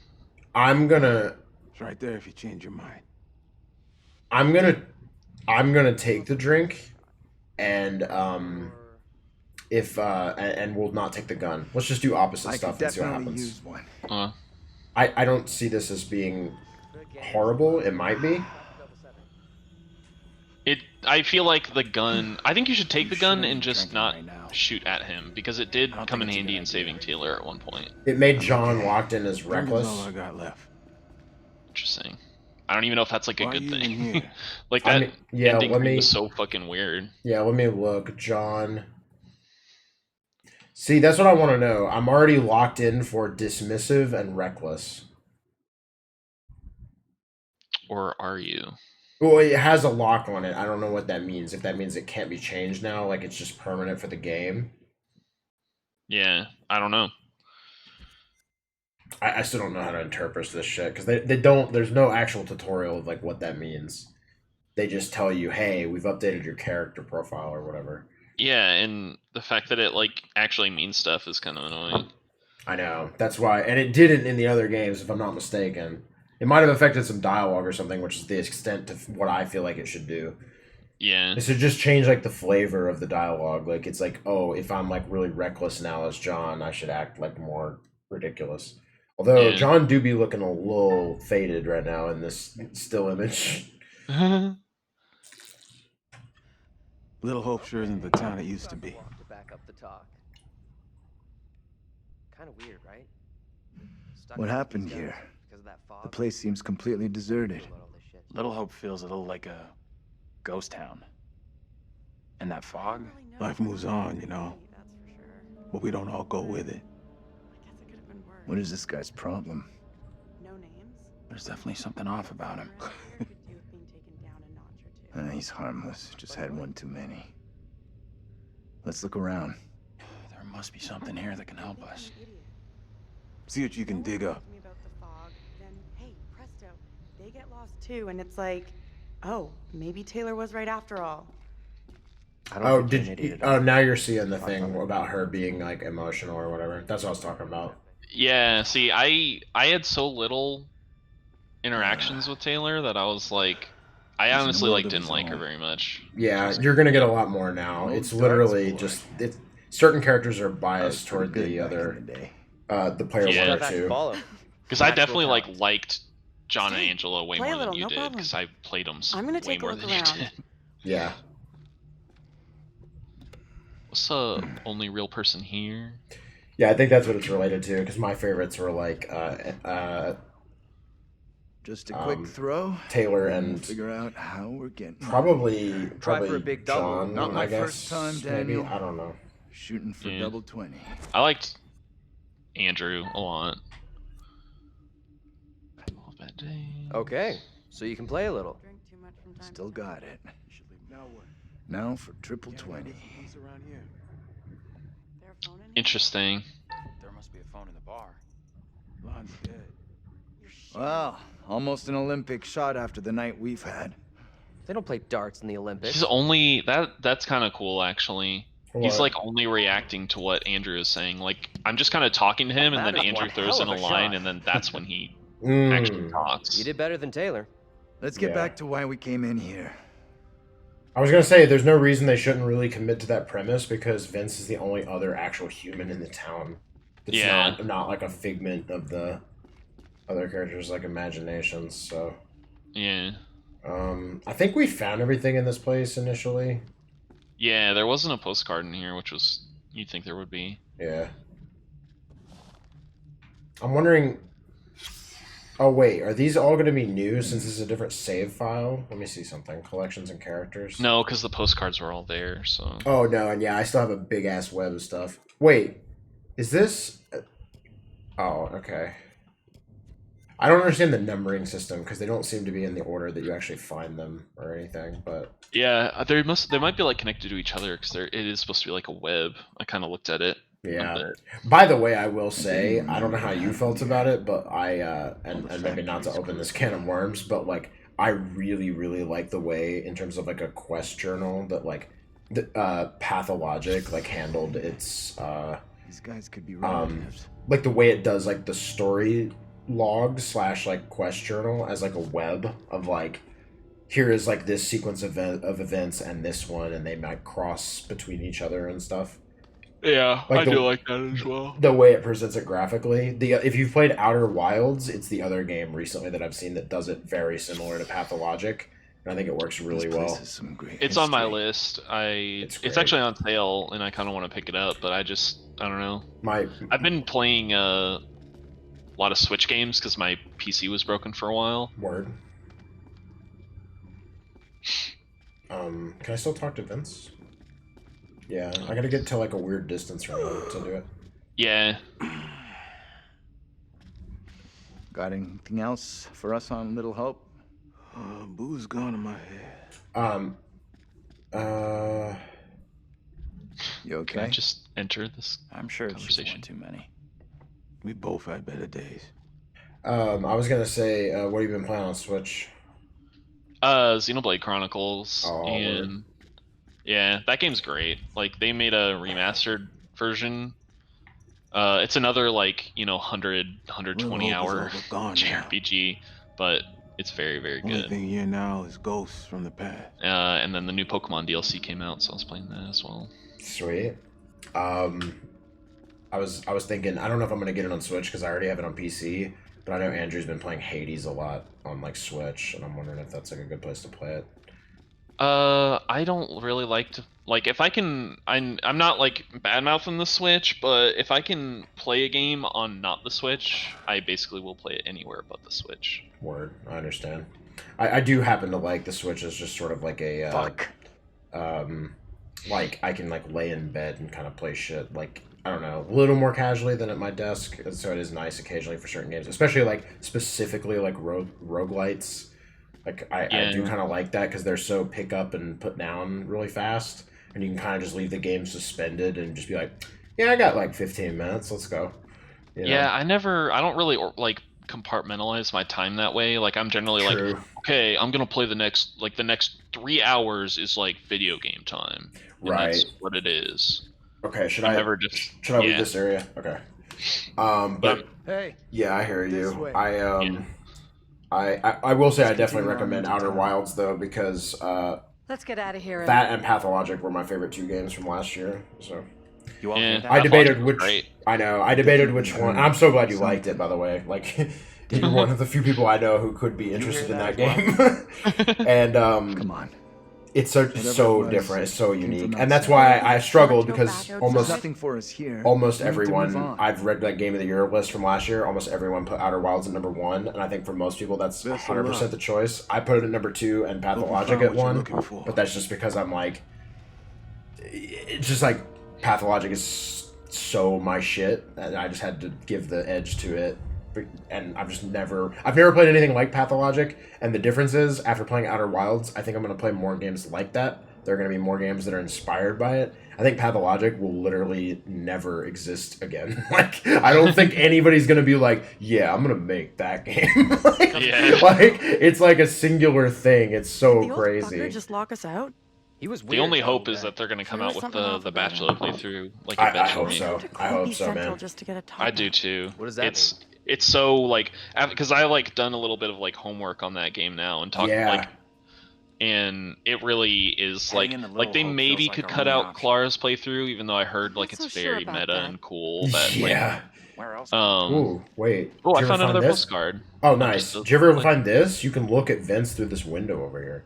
I'm gonna. It's right there if you change your mind. I'm gonna take the drink, and if and we'll not take the gun. Let's just do opposite stuff and see what happens. Use one. I don't see this as being horrible. It might be. I feel like the gun. I think you should take the gun and just not shoot at him because it did come in handy in saving Taylor at one point. It made John locked in as reckless. That's all I got left. Interesting. I don't even know if that's like a good thing. Like I that mean, yeah, ending let me, was so fucking weird. Yeah, let me look, John. See, that's what I want to know. I'm already locked in for dismissive and reckless. Or are you? Well, it has a lock on it. I don't know what that means. If that means it can't be changed now, like it's just permanent for the game. Yeah, I don't know. I still don't know how to interpret this shit because they don't. There's no actual tutorial of like what that means. They just tell you, hey, we've updated your character profile or whatever. Yeah, and the fact that it like actually means stuff is kind of annoying. I know. That's why, and it didn't in the other games, if I'm not mistaken. It might have affected some dialogue or something, which is the extent of what I feel like it should do. Yeah. It should just change like the flavor of the dialogue. Like it's like, oh, if I'm like really reckless now as John, I should act like more ridiculous. Although John do be looking a little faded right now in this still image. Little Hope sure isn't the town it used to be. Kind of weird, right? Stuck What with happened these guys here? because of that fog. The place seems completely deserted. About all this shit. Little Hope feels a little like a ghost town. And that fog? Life moves on, you know. That's for sure. But we don't all go with it. I guess it could have been worse. What is this guy's problem? No names? There's definitely something off about him. Could do with being taken down a notch or two. He's harmless. Just had one too many. Let's look around. There must be something here that can help us. See what you can dig up. Me about the fog, then hey, presto, they get lost too, and it's like, oh, maybe Taylor was right after all. Oh, oh, now you're seeing the thing about her being like emotional or whatever. That's what I was talking about. Yeah, see, I had so little interactions with Taylor that I was like, I honestly like didn't like her very much. Yeah, you're gonna get a lot more now. It's literally just certain characters are biased toward the other, the player 1 or 2. Because I definitely liked John and Angela way more than you did, because I played them way more than you did. Yeah. What's the only real person here? Yeah, I think that's what it's related to, because my favorites were like just a quick throw. Taylor We'll and figure out how we're getting. probably for a big double. John, Not my I guess, first time, maybe. Daniel. I don't know. Shooting for double 20. I liked Andrew a lot. Okay, so you can play a little. Still got it. Now for triple 20. Interesting. There must be a phone in the bar. Lon's dead. Well, almost an Olympic shot after the night we've had. They don't play darts in the Olympics. He's only that's kind of cool actually. What? He's like only reacting to what Andrew is saying. Like I'm just kind of talking to him, and then Andrew throws in a line, and then that's when he actually talks. You did better than Taylor. Let's get back to why we came in here. I was gonna say there's no reason they shouldn't really commit to that premise, because Vince is the only other actual human in the town. It's not like a figment of the other characters' like imaginations. So yeah. I think we found everything in this place initially. Yeah, there wasn't a postcard in here, which was you'd think there would be. Yeah. I'm wondering. Oh wait, are these all going to be new since this is a different save file? Let me see something. Collections and characters. No, because the postcards were all there. So. Oh no, and yeah, I still have a big ass web of stuff. Wait, is this? Oh, okay. I don't understand the numbering system because they don't seem to be in the order that you actually find them or anything. But yeah, they might be like connected to each other because it is supposed to be like a web. I kind of looked at it. Yeah. By the way, I will say, I don't know how you felt about it, but and maybe not to open this can of worms, but like I really, really like the way in terms of like a quest journal that like the Pathologic like handled its these guys could be relatives. Like the way it does like the story log / like quest journal as like a web of like here is like this sequence of events and this one, and they might cross between each other and stuff. Yeah, like I do like that as well. The way it presents it graphically. If you've played Outer Wilds, it's the other game recently that I've seen that does it very similar to Pathologic, and I think it works really well. It's on my list. It's actually on sale, and I kind of want to pick it up, but I don't know. I've been playing a lot of Switch games because my PC was broken for a while. Word. Can I still talk to Vince? Yeah, I gotta get to like a weird distance from him to do it. Yeah. Got anything else for us on Little Hope? Booze gone in my head. You okay? Can I just enter this? I'm sure it's just one too many. We both had better days. I was gonna say, what have you been playing on Switch? Xenoblade Chronicles, and word. yeah, that game's great. Like they made a remastered version. It's another like 120 hour JRPG, but it's very, very good. Only thing here now is ghosts from the past. And then the new Pokemon DLC came out, so I was playing that as well. Sweet. I was thinking, I don't know if I'm gonna get it on Switch because I already have it on PC, but I know Andrew's been playing Hades a lot on like Switch, and I'm wondering if that's like a good place to play it. I don't really like to if I can. I'm not like bad mouthing the Switch, but if I can play a game on not the Switch, I basically will play it anywhere but the Switch. Word, I understand. I do happen to like the Switch as just sort of like a like I can like lay in bed and kind of play shit like I don't know, a little more casually than at my desk. So it is nice occasionally for certain games, especially like specifically like roguelites. Like I do kind of like that because they're so pick up and put down really fast, and you can kind of just leave the game suspended and just be like, yeah, I got like 15 minutes, let's go. You know? I don't really like compartmentalize my time that way. Like I'm generally like, okay, I'm gonna play the next 3 hours is like video game time. Right. That's what it is. Okay, should I leave this area? Okay. But hey, yeah, I hear you. I will say I definitely recommend Outer Wilds though because let's get out of here. That and Pathologic were my favorite 2 games from last year. So I debated which. I know I debated which one. I'm so glad you liked it, by the way. Like you're one of the few people I know who could be interested in that game. And come on. It's so different. It's so unique, and that's why I struggled because almost everyone I've read that Game of the Year list from last year. Almost everyone put Outer Wilds at number 1, and I think for most people that's 100% the choice. I put it at number 2 and Pathologic at 1, but that's just because I'm like, it's just like Pathologic is so my shit, and I just had to give the edge to it. And I've never played anything like Pathologic, and the difference is after playing Outer Wilds, I think I'm going to play more games like that. There are going to be more games that are inspired by it. I think Pathologic will literally never exist again. Like I don't think anybody's going to be like, yeah, I'm going to make that game. Like it's like a singular thing. It's so crazy. Did the old fucker just lock us out? He was weird. The only hope is that they're going to come out with the Bachelor playthrough like eventually. I hope so, man. Just to get a I do too. What does that mean? It's so like because I like done a little bit of like homework on that game now and talking like, and it really is like they maybe could cut out Clara's playthrough, even though I heard like it's very meta and cool. That where else? Ooh, wait. Oh, I found another postcard. Oh, nice. Did you ever find this? You can look at vents through this window over here.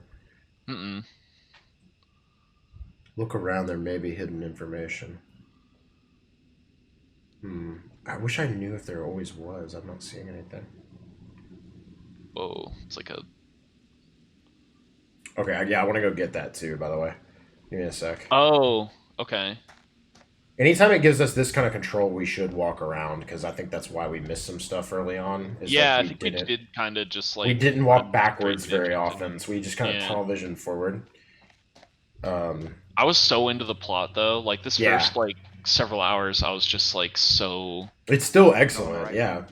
Look around. There may be hidden information. I wish I knew if there always was. I'm not seeing anything. Oh, it's like a... Okay, yeah, I want to go get that too, by the way. Give me a sec. Oh, okay. Anytime it gives us this kind of control, we should walk around, because I think that's why we missed some stuff early on. Yeah, I think we did kind of just like... We didn't walk backwards very often, so we just kind of tunnel vision forward. I was so into the plot, though. Like, this first, like, several hours, I was just, like, so... It's still excellent, yeah.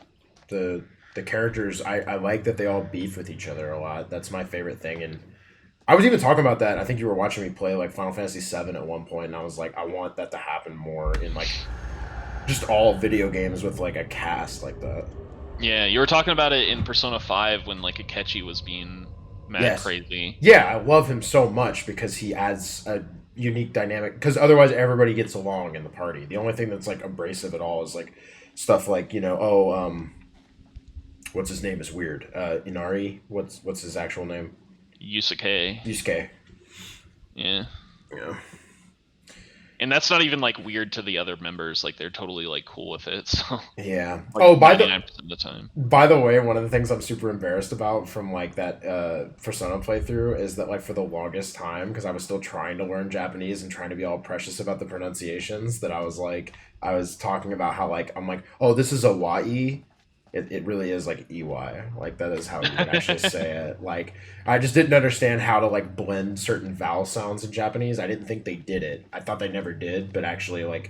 The characters, I like that they all beef with each other a lot. That's my favorite thing, and I was even talking about that. I think you were watching me play, like, Final Fantasy VII at one point, and I was like, I want that to happen more in, like, just all video games with, like, a cast like that. Yeah, you were talking about it in Persona 5 when, like, Akechi was being mad crazy. Yeah, I love him so much because he adds a unique dynamic, because otherwise everybody gets along in the party. The only thing that's like abrasive at all is like stuff like, you know, what's his name is weird. Inari, what's his actual name? Yusuke. Yeah. And that's not even like weird to the other members. Like they're totally like cool with it. So yeah. Like, by the time. By the way, one of the things I'm super embarrassed about from like that Persona playthrough is that like for the longest time, because I was still trying to learn Japanese and trying to be all precious about the pronunciations, that I was talking about how like I'm like, oh, this is a Y. It really is like EY. Like that is how you would actually say it. Like I just didn't understand how to like blend certain vowel sounds in Japanese. I didn't think they did it. I thought they never did, but actually like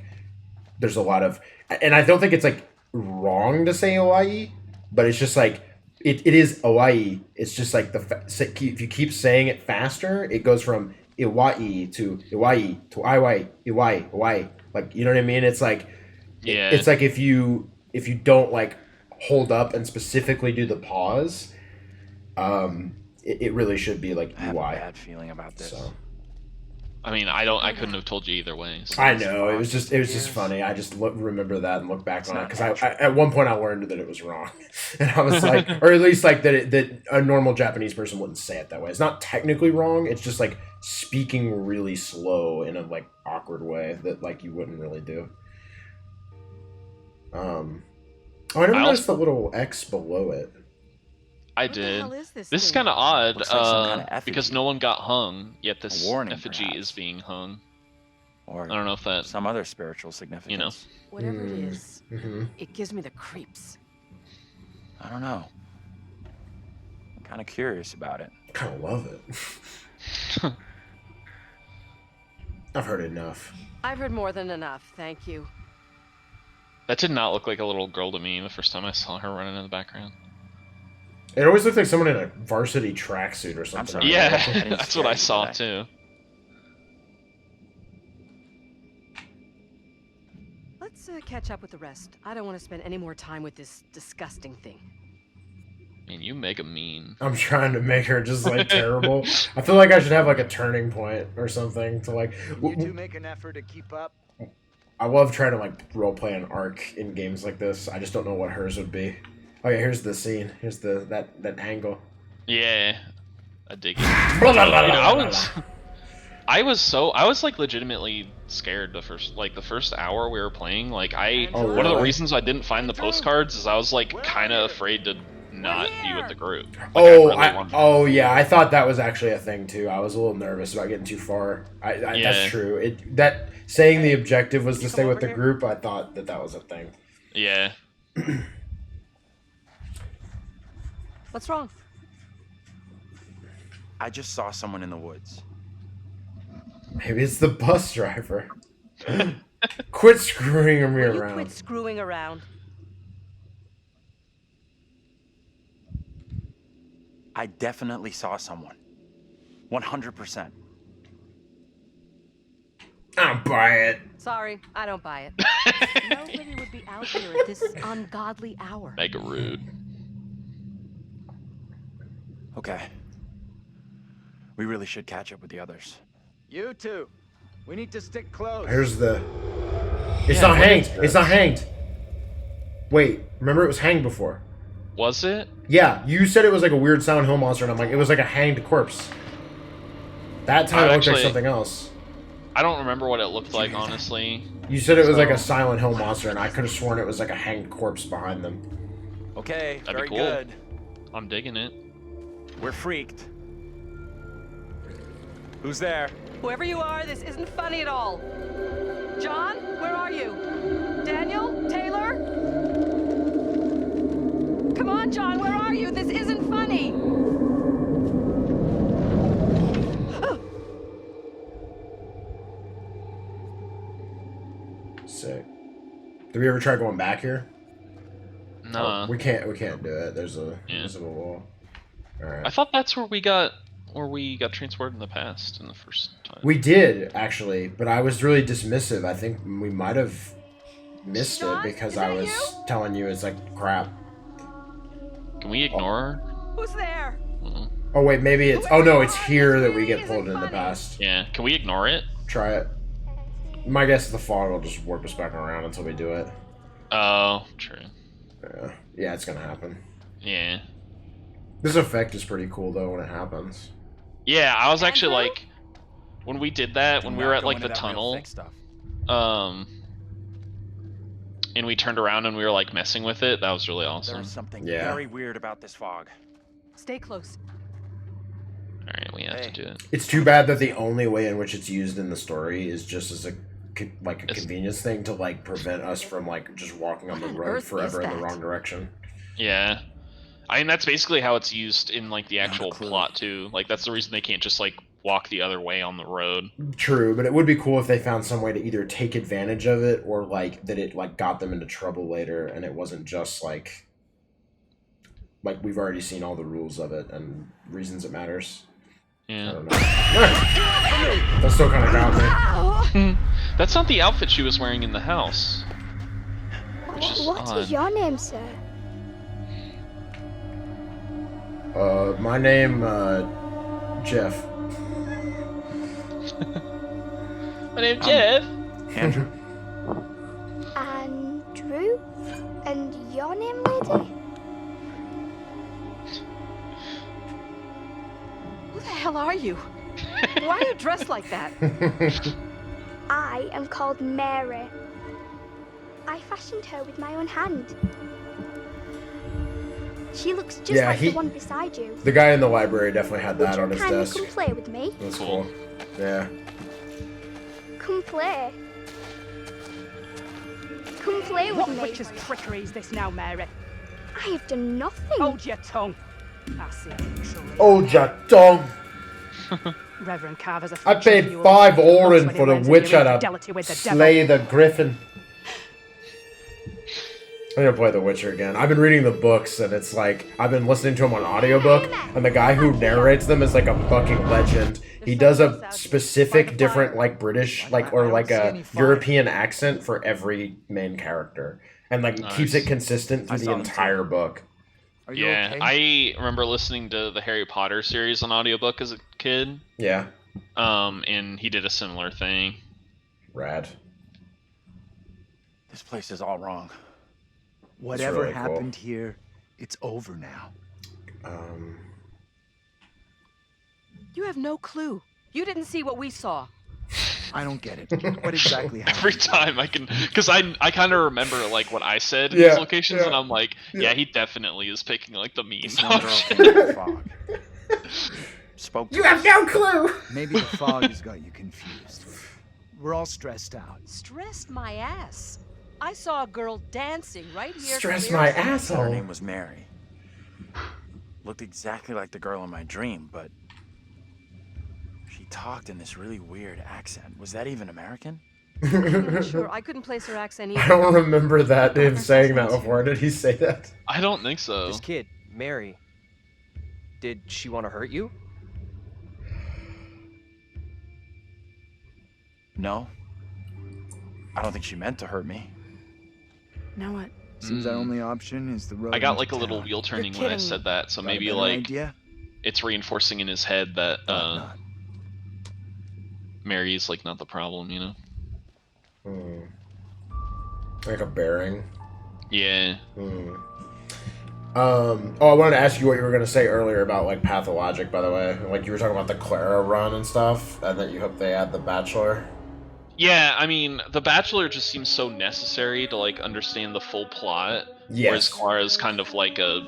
there's a lot of, and I don't think it's like wrong to say Hawaii, but it's just like it is Hawaii. It's just like if you keep saying it faster, it goes from Iwai to Iwai to Iwai. Like you know what I mean? It's like it's like if you don't like hold up and specifically do the pause, it really should be like EY. I have a bad feeling about this. So. I mean, I couldn't have told you either way. So. I know it was just funny. I just remember that and look back on it because I at one point I learned that it was wrong, and I was like, or at least like that a normal Japanese person wouldn't say it that way. It's not technically wrong. It's just like speaking really slow in a like awkward way that like you wouldn't really do. Oh, I never noticed the little X below it. I did. This is kind of odd because no one got hung, yet this effigy is being hung. Or I don't know if that some other spiritual significance. You know, whatever it is, it gives me the creeps. I don't know. I'm kind of curious about it. I kind of love it. I've heard enough. I've heard more than enough, thank you. That did not look like a little girl to me the first time I saw her running in the background. It always looked like someone in a varsity tracksuit or something. Yeah, that's what I saw too. Let's catch up with the rest. I don't want to spend any more time with this disgusting thing. I mean, you make a mean. I'm trying to make her just like terrible. I feel like I should have like a turning point or something to like. You do make an effort to keep up. I love trying to like roleplay an arc in games like this. I just don't know what hers would be. Oh yeah, here's the scene. Here's that angle. Yeah, I dig it. Dude, I was like legitimately scared the first hour we were playing. Like one of the reasons I didn't find the postcards is I was like kind of afraid to not be with the group. Like, yeah, I thought that was actually a thing too. I was a little nervous about getting too far. That's true. That saying the objective was to stay with the group. I thought that was a thing. Yeah. What's wrong? I just saw someone in the woods. Maybe it's the bus driver. Quit screwing me around. Quit screwing around. I definitely saw someone. 100%. I don't buy it. Sorry, I don't buy it. Nobody would be out here at this ungodly hour. Mega rude. Okay. We really should catch up with the others. You two. We need to stick close. Here's the... It's not hanged. It's not hanged. Wait, remember it was hanged before. Was it? Yeah, you said it was like a weird Silent Hill monster, and I'm like, it was like a hanged corpse. That time it looked like something else. I don't remember what it looked like, honestly. You said it was like a Silent Hill monster, and I could have sworn it was like a hanged corpse behind them. Okay, that'd very be cool. Good. I'm digging it. We're freaked. Who's there? Whoever you are, this isn't funny at all. John, where are you? Daniel? Taylor? Come on, John, where are you? This isn't funny. Sick. Did we ever try going back here? No. Oh, we can't do it. There's a wall. All right. I thought that's where we got transported in the past in the first time. We did actually, but I was really dismissive. I think we might have missed it because I was telling you it's like crap. Can we ignore her? Who's there? Oh wait, maybe it's. Oh no, it's here that we get pulled in the past. Yeah. Can we ignore it? Try it. My guess is the fog will just warp us back around until we do it. Oh, true. Yeah, it's gonna happen. Yeah. This effect is pretty cool though when it happens. Yeah, I was actually like, when we did that, when we were at like the tunnel, and we turned around and we were like messing with it, that was really awesome. There's something very weird about this fog. Stay close. Alright, we have to do it. It's too bad that the only way in which it's used in the story is just as a convenience thing to like prevent us from like just walking on the road forever in the wrong direction. Yeah. I mean, that's basically how it's used in like the actual plot too. Like that's the reason they can't just like walk the other way on the road. True, but it would be cool if they found some way to either take advantage of it or like that it like got them into trouble later and it wasn't just like we've already seen all the rules of it and reasons it matters. Yeah. I don't know. That still kind of got me. That's not the outfit she was wearing in the house. What is your name, sir? My name, Jeff. My name's Jeff. Andrew. Andrew? And your name, lady? Who the hell are you? Why are you dressed like that? I am called Mary. I fashioned her with my own hand. She looks just like the one beside you. The guy in the library definitely had that on his Would you desk. kindly come play with me? That's cool. Yeah. Come play. Come play with me. What witch's trickery is this now, Mary? I have done nothing. Hold your tongue. I see. Hold your tongue. Reverend Carver's a I paid 5 oren for the Witcher to slay the griffin. I'm gonna play The Witcher again. I've been reading the books, and it's like, I've been listening to them on audiobook, and the guy who narrates them is like a fucking legend. He does a specific different, like, British, like, or like a European accent for every main character. And, like, keeps it consistent through the entire book. Yeah, I remember listening to the Harry Potter series on audiobook as a kid. Yeah. And he did a similar thing. Rad. This place is all wrong. Whatever really cool. happened here, it's over now. You have no clue. You didn't see what we saw. I don't get it. What exactly happened? Every time I can, because I kind of remember like what I said in Yeah, these locations, yeah. and I'm like, yeah, he definitely is picking like the mean. Fog. Spoke to You have no clue! Maybe the fog has got you confused. We're all stressed out. Stressed my ass. I saw a girl dancing right here. Stress clear my as day. Her asshole. name was Mary. Looked exactly like the girl in my dream, but she talked in this really weird accent. Was that even American? I'm not sure. I couldn't place her accent either. I don't remember that him saying that before. Did he say that? I don't think so. This kid, Mary, did she want to hurt you? No. I don't think she meant to hurt me. Now what? Seems our only option is the road. I got into like a little town. wheel turning You're when I kidding said me. that, so Got a maybe better like idea? it's reinforcing in his head that Not. Mary's like not the problem, you know? Like a bearing. Yeah. Oh, I wanted to ask you what you were going to say earlier about, like, Pathologic, by the way. Like, you were talking about the Clara run and stuff, and that you hope they add The Bachelor. Yeah, I mean, The Bachelor just seems so necessary to like understand the full plot. Yes. Whereas Clara's kind of like a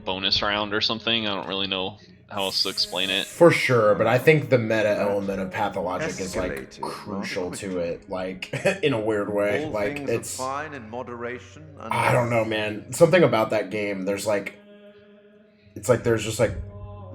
bonus round or something. I don't really know how else to explain it. For sure, but I think the meta element of Pathologic is, like, Escalated crucial rather to it, like, in a weird way. All Like, things it's... are fine in moderation. I don't know, man. Something about that game, there's, like... It's like there's just, like...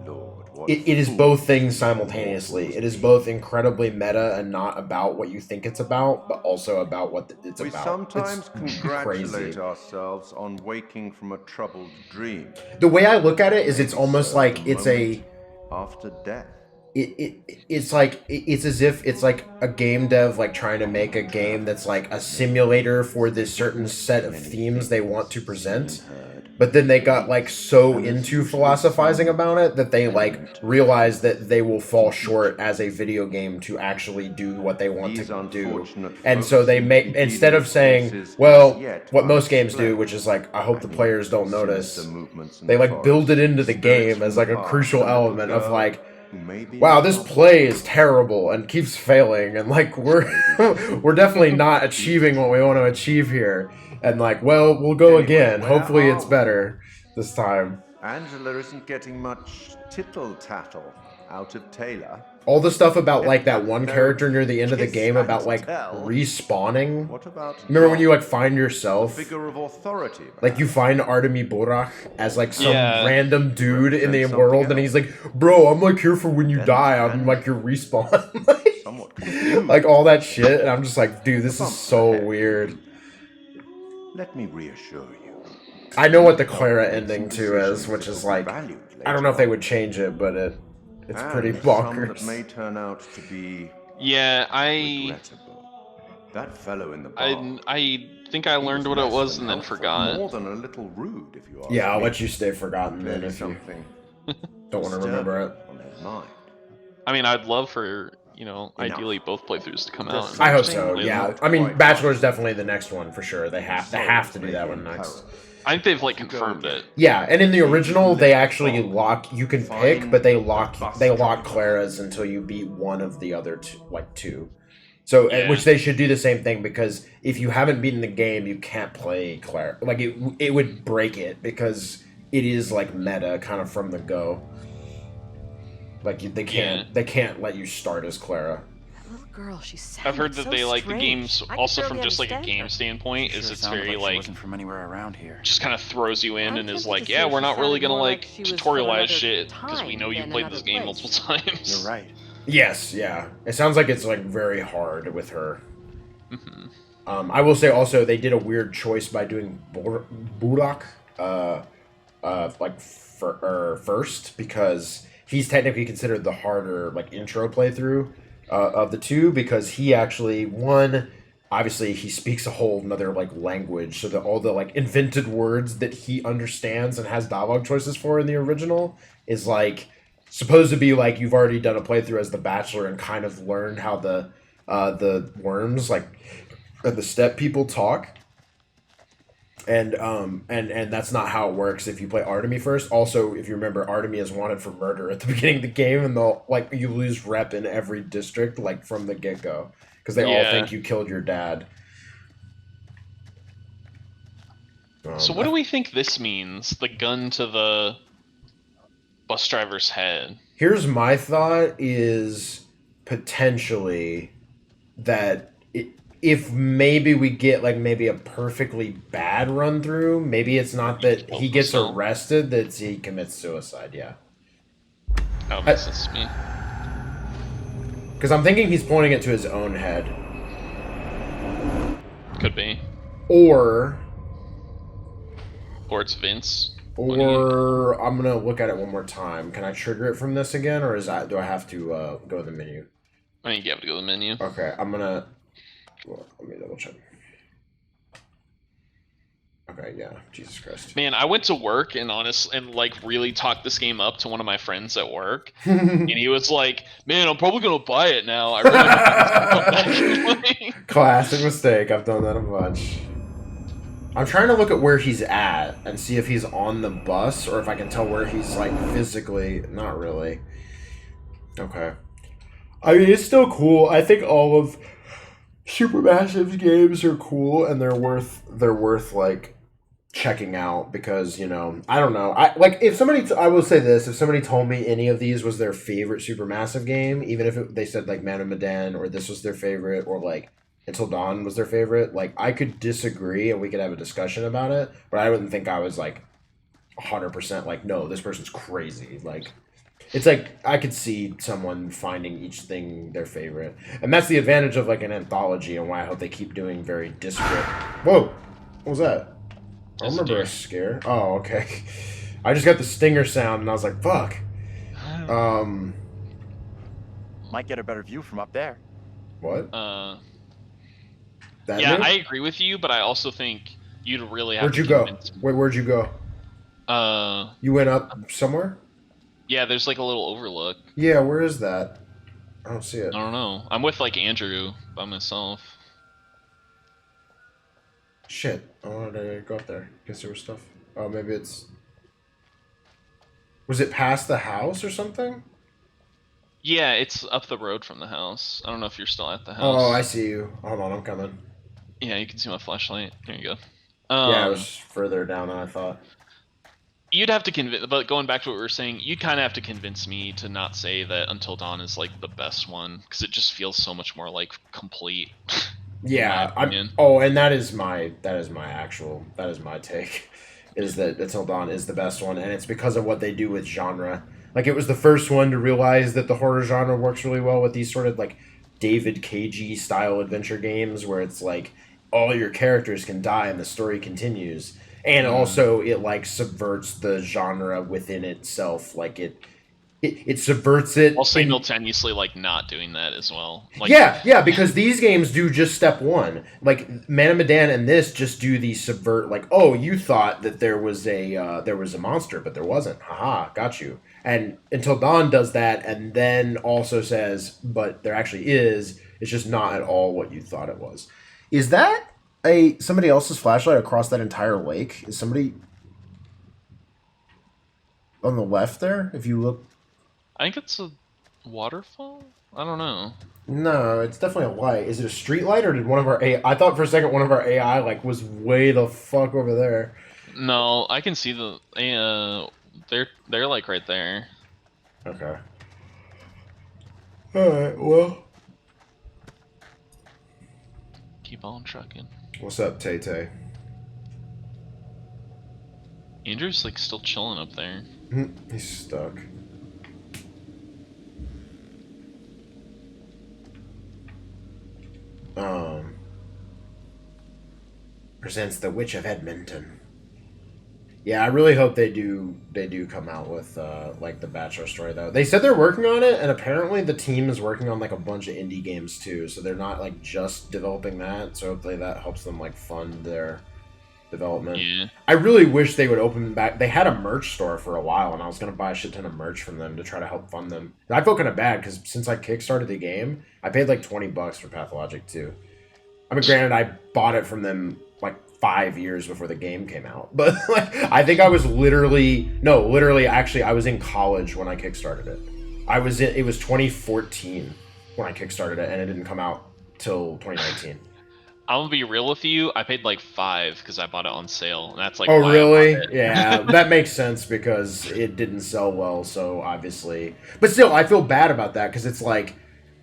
Lord, what It is both things simultaneously. It is both incredibly meta and not about what you think it's about, but also about what it's We about. sometimes It's congratulate crazy. ourselves on waking from a troubled dream. The way I look at it is it's almost like it's a... After death. It's like it's as if it's like a game dev like trying to make a game that's like a simulator for this certain set of themes they want to present, but then they got like so into philosophizing about it that they like realize that they will fall short as a video game to actually do what they want to do, and so they make, instead of saying, well, what most games do, which is like, I hope the players don't notice, they like build it into the game as like a crucial element of like, wow, this play is terrible and keeps failing, and like we're definitely not achieving what we want to achieve here, and like, well, we'll go again. Hopefully it's better this time. Angela isn't getting much tittle-tattle out of Taylor. All the stuff about like that one character near the end of the game about like respawning. What about Remember when you like find yourself, figure of authority? like you find Artemi Borach as like some Yeah. random dude in the world, and he's like, bro, I'm like here for when you die. I'm like your respawn. Somewhat confused. Like all that shit, and I'm just like, dude, this is so weird. Let me reassure you. I know what the Clara ending too is, which is like, I don't know if they would change it, but it's pretty And some that bonkers. may turn out to be Yeah, regrettable. That fellow in the bar. I think I learned what it was and then forgot. More than a little rude, if you ask Yeah, I'll me. let you stay forgotten then Clearly if you something don't want to remember it. on his mind. I mean, I'd love for you know, ideally both playthroughs to come out. I hope so. Yeah, I mean, Bachelor is definitely the next one for sure. They have to do that one next. I think they've like confirmed it. Yeah, and in the original, they actually lock. You can pick, but they lock Clara's until you beat one of the other two. So, which they should do the same thing, because if you haven't beaten the game, you can't play Clara. Like it would break it, because it is like meta kind of from the go. Like they can't let you start as Clara. Little girl, she's I've heard that so they like the strange. games also from just like a game standpoint Sure is it's sounded very she like wasn't from anywhere around here. just kind of throws you in and is like, tempted to yeah, say we're she not really sounded gonna more like like she was from tutorialize another shit because we time know you've than played this another game place. multiple times. You're right. Yes, yeah. It sounds like it's like very hard with her. Mm-hmm. I will say also they did a weird choice by doing Burak first, because he's technically considered the harder like intro playthrough of the two, because he actually obviously he speaks a whole another like language, so that all the like invented words that he understands and has dialogue choices for in the original is like supposed to be like you've already done a playthrough as the Bachelor and kind of learned how the worms like the step people talk. And that's not how it works if you play Artemy first. Also, if you remember, Artemy is wanted for murder at the beginning of the game, and they'll like you lose rep in every district like from the get go, because they all think you killed your dad. So what do we think this means? The gun to the bus driver's head. Here's my thought: is potentially that if maybe we get like maybe a perfectly bad run through, maybe it's not that he gets arrested, that he commits suicide. Yeah. Oh, makes sense to me. Because I'm thinking he's pointing it to his own head. Could be. Or it's Vince. Or I'm gonna look at it one more time. Can I trigger it from this again, or do I have to go to the menu? I think you have to go to the menu. Okay, I'm gonna. Well, let me double check. Okay, yeah, Jesus Christ. Man, I went to work and like really talked this game up to one of my friends at work, and he was like, "Man, I'm probably gonna buy it now." I really Classic mistake. I've done that a bunch. I'm trying to look at where he's at and see if he's on the bus or if I can tell where he's like physically. Not really. Okay. I mean, it's still cool. I think all of Supermassive's games are cool, and they're worth like checking out, because I don't know. I will say this: if somebody told me any of these was their favorite Supermassive game, even if they said like Man of Medan or this was their favorite, or like Until Dawn was their favorite, like I could disagree and we could have a discussion about it, but I wouldn't think I was like 100% like, no, this person's crazy. Like, it's like I could see someone finding each thing their favorite, and that's the advantage of like an anthology, and why I hope they keep doing very disparate. Whoa, what was that? I remember a scare. Oh, okay. I just got the stinger sound, and I was like, fuck. Might get a better view from up there. What? Yeah, new? I agree with you, but I also think you'd really have Where'd you go? Wait, where'd you go? You went up somewhere? Yeah, there's like a little overlook. Yeah, where is that? I don't see it. I don't know. I'm with like Andrew by myself. Shit. I wanted to go up there. Guess there was stuff. Oh, maybe it's... Was it past the house or something? Yeah, it's up the road from the house. I don't know if you're still at the house. Oh, I see you. Hold on, I'm coming. Yeah, you can see my flashlight. There you go. Yeah, it was further down than I thought. You'd have to convince, but going back to what we were saying, you'd kind of have to convince me to not say that Until Dawn is like the best one, because it just feels so much more like complete. Yeah, and that is my take, is that Until Dawn is the best one, and it's because of what they do with genre. Like, it was the first one to realize that the horror genre works really well with these sort of like David Cagey style adventure games, where it's like all your characters can die and the story continues. And also, it like subverts the genre within itself. Like it it subverts it. While simultaneously, like, not doing that as well. Like, yeah, because these games do just step one. Like, Man of Medan and this just do the subvert, like, oh, you thought that there was a monster, but there wasn't. Haha, got you. And Until Dawn does that, and then also says, but there actually is. It's just not at all what you thought it was. Is that somebody else's flashlight across that entire lake? Is somebody on the left there? If you look... I think it's a waterfall? I don't know. No, it's definitely a light. Is it a street light, or did one of our AI... I thought for a second one of our AI, like, was way the fuck over there. No, I can see the... they're like, right there. Okay. Alright, well... Keep on trucking. What's up, Tay-Tay? Andrew's, like, still chilling up there. He's stuck. Presents The Witch of Edmonton. Yeah, I really hope they do come out with like the Bachelor story though. They said they're working on it, and apparently the team is working on like a bunch of indie games too. So they're not like just developing that. So hopefully that helps them like fund their development. Yeah. I really wish they would open back. They had a merch store for a while, and I was gonna buy a shit ton of merch from them to try to help fund them. And I feel kind of bad because since I kickstarted the game, I paid like $20 for Pathologic 2. I mean, granted, I bought it from them like 5 years before the game came out, but like I think I was literally actually I was in college when I kickstarted it. It was 2014 when I kickstarted it, and it didn't come out till 2019. I'm gonna be real with you. I paid like $5 because I bought it on sale, and that's like. Oh why really? I bought it. Yeah, that makes sense because it didn't sell well. So obviously, but still, I feel bad about that because it's like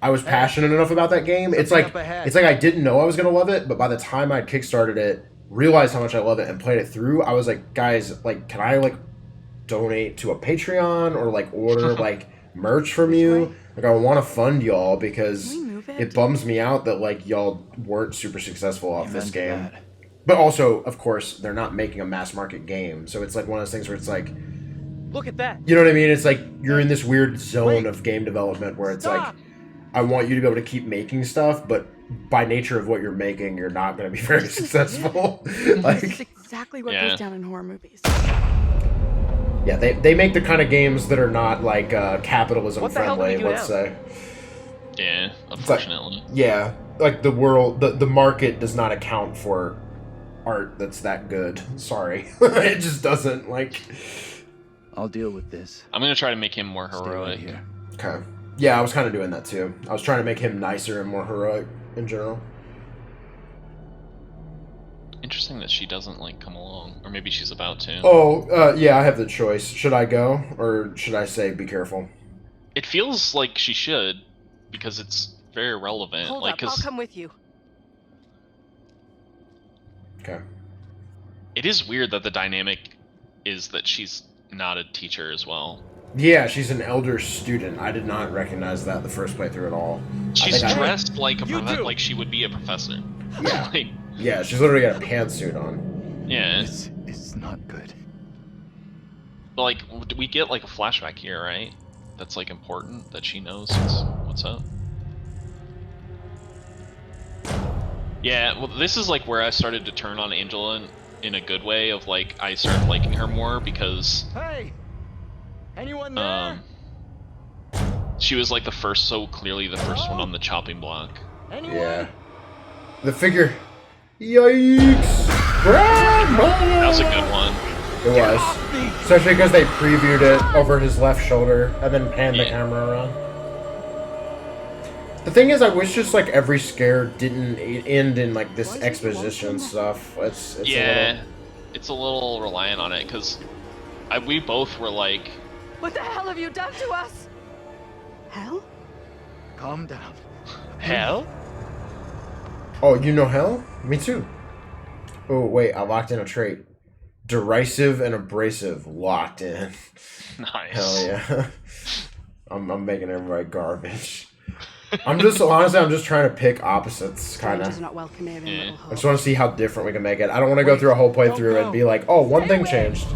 I was passionate enough about that game. It's like I didn't know I was gonna love it, but by the time I kickstarted it, realized how much I love it, and played it through, I was like, guys, like, can I like donate to a Patreon or like order like merch from you? Like, I want to fund y'all because it bums me out that like y'all weren't super successful off this game. But also, of course, they're not making a mass market game, so it's like one of those things where it's like, look at that. You know what I mean? It's like you're in this weird zone of game development where it's like, I want you to be able to keep making stuff, but by nature of what you're making, you're not going to be very successful. This is exactly what goes down in horror movies. Yeah, they make the kind of games that are not like capitalism friendly, let's say. Yeah, unfortunately. Like the world, the market does not account for art that's that good. Sorry, it just doesn't. Like, I'll deal with this. I'm gonna try to make him more heroic. Here. Okay. Yeah, I was kind of doing that too. I was trying to make him nicer and more heroic in general. Interesting that she doesn't like come along, or maybe she's about to. Oh, yeah, I have the choice. Should I go, or should I say be careful? It feels like she should, because it's very relevant. Hold like, up, I'll come with you. Okay. It is weird that the dynamic is that she's not a teacher as well. Yeah, she's an elder student. I did not recognize that the first playthrough at all. She's dressed like like she would be a professor. Yeah. Like, yeah, she's literally got a pantsuit on. Yeah. It's not good. But like, we get like a flashback here, right? That's like important that she knows what's up. Yeah, well, this is like where I started to turn on Angela in a good way. Of like, I started liking her more because. Hey, anyone there? She was like so clearly the first one on the chopping block. Anyone? Yeah. The figure. Yikes! Grandma! That was a good one. It was. Especially because they previewed it over his left shoulder and then panned the camera around. The thing is, I wish just like every scare didn't end in like this exposition stuff. It's it's a little reliant on it because we both were like, "What the hell have you done to us?" Hell? Calm down. Hell? Oh, you know hell? Me too. Oh, wait, I locked in a trait. Derisive and abrasive locked in. Nice. Hell yeah. I'm making everybody garbage. I'm just trying to pick opposites, kind of. Yeah. I just want to see how different we can make it. I don't want to go through a whole playthrough and be like, oh, one thing changed.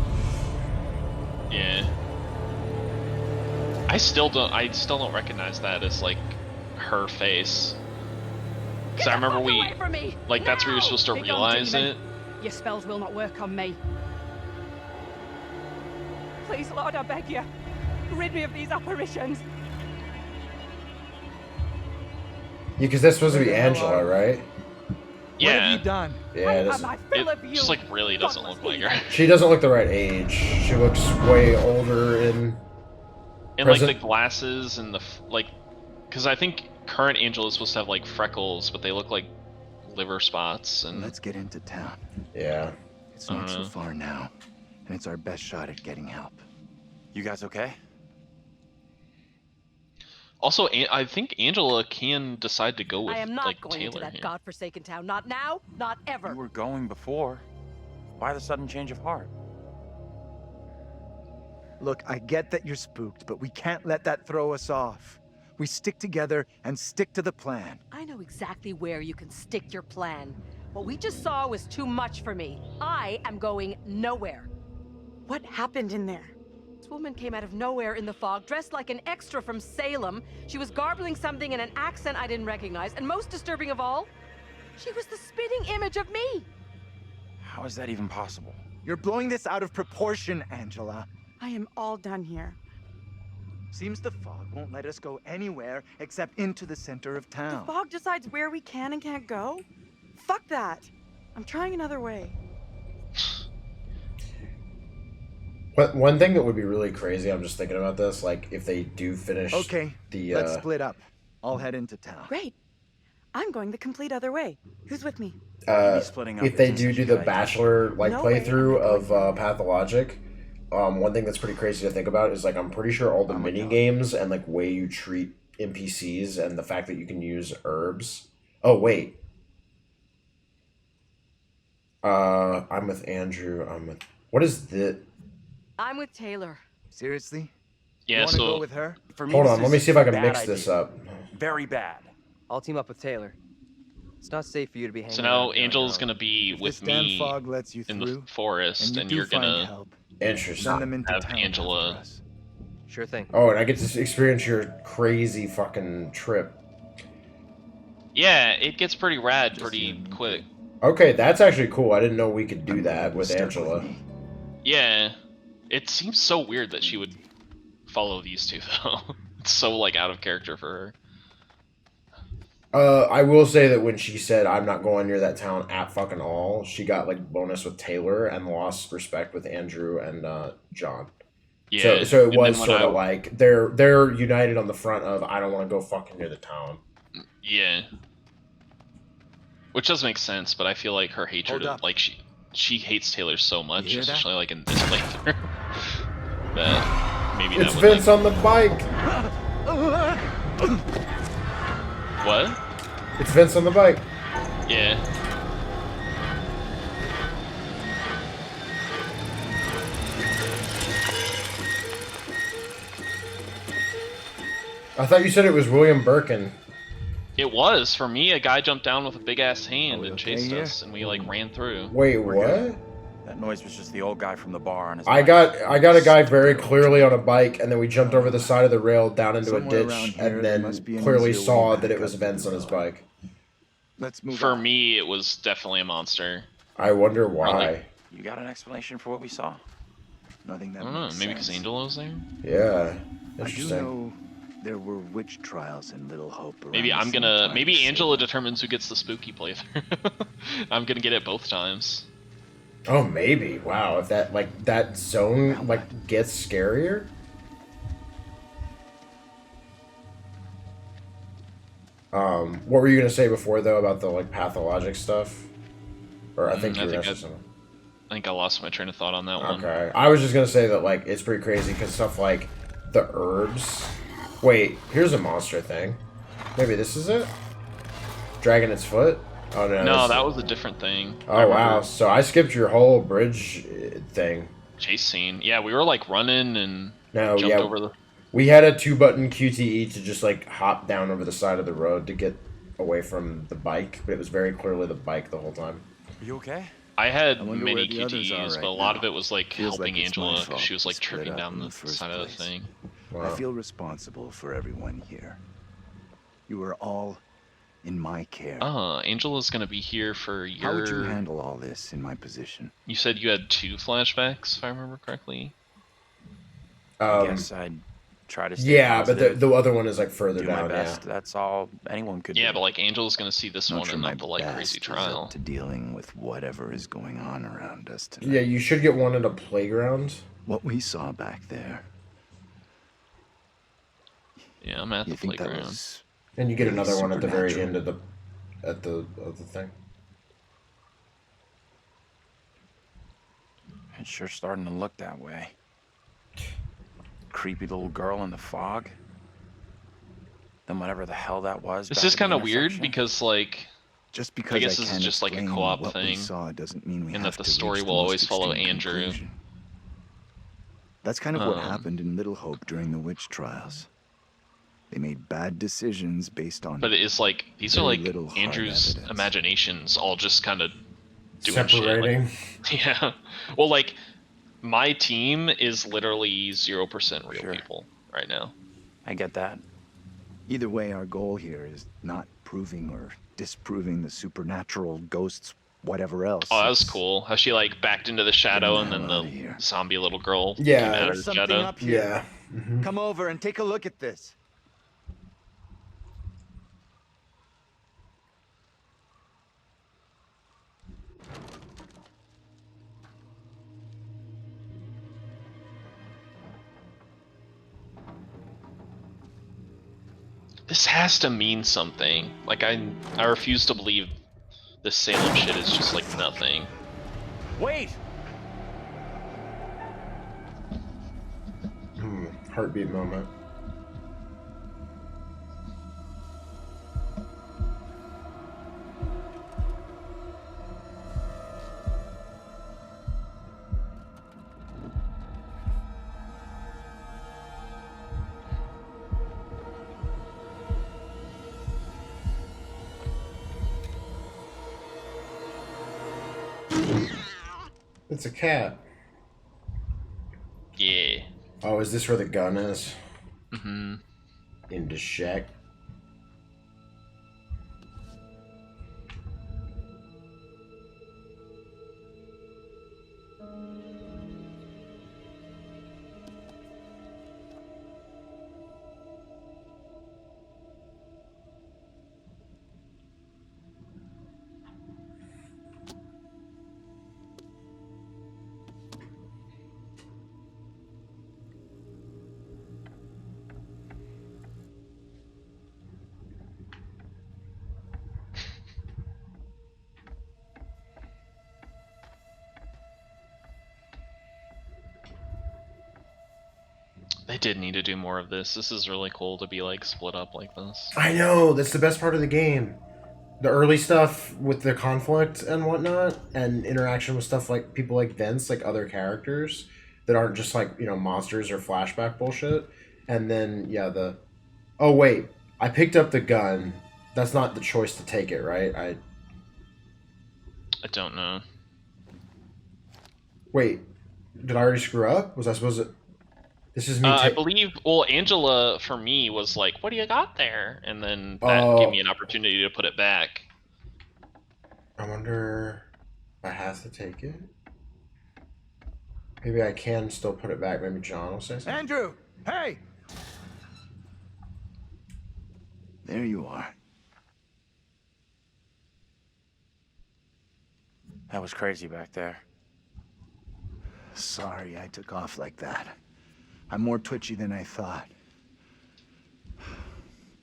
Yeah. I I still don't recognize that as like her face. Because I remember that's where you're supposed to realize it. Your spells will not work on me. Please, Lord, I beg you, rid me of these apparitions. Yeah, because that's supposed to be Angela, right? Yeah. What have you done? Yeah, it just like really doesn't look like her. She doesn't look the right age. She looks way older in. And like the glasses and the because I think current Angela is supposed to have like freckles, but they look like liver spots. And let's get into town. Yeah. It's not so far now, and it's our best shot at getting help. You guys okay? Also, I think Angela can decide to go with I am not like going Taylor into that here. godforsaken town. Not now, not ever. You were going before. Why the sudden change of heart? Look, I get that you're spooked, but we can't let that throw us off. We stick together and stick to the plan. I know exactly where you can stick your plan. What we just saw was too much for me. I am going nowhere. What happened in there? This woman came out of nowhere in the fog, dressed like an extra from Salem. She was garbling something in an accent I didn't recognize, and most disturbing of all, she was the spitting image of me. How is that even possible? You're blowing this out of proportion, Angela. I am all done here. Seems the fog won't let us go anywhere except into the center of town. The fog decides where we can and can't go? Fuck that. I'm trying another way. One thing that would be really crazy, I'm just thinking about this, like if they do finish let's split up. I'll head into town. Great. I'm going the complete other way. Who's with me? If they do the Bachelor playthrough of Pathologic, one thing that's pretty crazy to think about is like I'm pretty sure all the mini games and like way you treat NPCs and the fact that you can use herbs. Oh wait. I'm with Andrew. What is the? I'm with Taylor. Seriously? Yeah, you want to go with her? For me, hold on, let me see if I can mix this up. Very bad. I'll team up with Taylor. It's not safe for you to be hanging So now around Angel's gonna be with me fog lets you in through, the forest, and you're gonna have Angela. Sure thing. Oh, and I get to experience your crazy fucking trip. Yeah, it gets pretty rad pretty quick. Okay, that's actually cool. I didn't know we could do that with Angela. Yeah, it seems so weird that she would follow these two though. It's so like out of character for her. I will say that when she said I'm not going near that town at fucking all, she got like bonus with Taylor and lost respect with Andrew and John. Yeah. So it was sort of like they're united on the front of I don't want to go fucking near the town. Yeah. Which does make sense, but I feel like her hatred of like she hates Taylor so much, especially like in this playthrough. That maybe it's that Vince on the bike. What? It's Vince on the bike. Yeah. I thought you said it was William Birkin. It was. For me, a guy jumped down with a big ass hand and chased us, and we like ran through. Wait, what? That noise was just the old guy from the bar on his I got a guy very clearly on a bike, and then we jumped over the side of the rail down into a ditch, and then clearly saw that it was Vince on his bike. Let's move For me, it was definitely a monster. I wonder why. You got an explanation for what we saw? Nothing that I don't know. Maybe because Angela was there. Yeah, I do know there were witch trials in Little Hope. Maybe I'm gonna. Maybe Angela determines who gets the spooky playthrough. I'm gonna get it both times. Oh, maybe. Wow, if that zone gets scarier. What were you gonna say before though about the pathologic stuff? Or I think you were gonna say something. I think I lost my train of thought on that one. Okay, I was just gonna say that it's pretty crazy because stuff like the herbs. Wait, here's a monster thing. Maybe this is it. Dragging its foot. Oh no. No, that was a different thing. Oh wow! So I skipped your whole bridge thing. Chase scene. Yeah, we were running and jumped over the. We had a 2-button QTE to just hop down over the side of the road to get away from the bike, but it was very clearly the bike the whole time. Are you okay? I had many QTEs, but a lot of it was helping Angela because she was tripping down the side of the thing. Wow. I feel responsible for everyone here. You are all in my care. Angela's gonna be here for your... How would you handle all this in my position? You said you had 2 flashbacks, if I remember correctly. I guess I'd try to stay positive. But the other one is like further do down. My best. Yeah, that's all anyone could do. Yeah, but like Angela's gonna see this one and not the like crazy trial. To dealing with whatever is going on around us tonight. Yeah, you should get one at a playground. What we saw back there. Yeah, I'm at the playground. And you get another one at the very end of the thing. It's sure starting to look that way. Creepy little girl in the fog. Then whatever the hell that was. This is kind of weird because like, just because I guess this is just like a co-op thing, doesn't mean we and have that the to story reach will the always most follow extreme Andrew. conclusion. That's kind of what happened in Little Hope during the witch trials. They made bad decisions based on. But it is like these are like Andrew's imaginations, all just kind of doing separating. Shit. Like, yeah. Well, like my team is literally 0% real people right now. I get that. Either way, our goal here is not proving or disproving the supernatural, ghosts, whatever else. Oh, that was cool. How she like backed into the shadow and then the zombie little girl came out of the shadow. Up here. Yeah. Mm-hmm. Come over and take a look at this. This has to mean something. Like I refuse to believe this Salem shit is just like nothing. Wait. Heartbeat moment. It's a cat. Yeah. Oh, is this where the gun is? Mm-hmm. In the shack. They did need to do more of this. This is really cool to be like split up like this. I know, that's the best part of the game. The early stuff with the conflict and whatnot, and interaction with stuff like people like Vince, like other characters that aren't just like, you know, monsters or flashback bullshit. And then, yeah, oh wait, I picked up the gun. That's not the choice to take it, right? I don't know. Wait, did I already screw up? Was I supposed to... This is me. I believe. Well, Angela for me was like, "What do you got there?" And then that gave me an opportunity to put it back. I wonder if I have to take it. Maybe I can still put it back. Maybe John will say something. Andrew, hey! There you are. That was crazy back there. Sorry I took off like that. I'm more twitchy than I thought.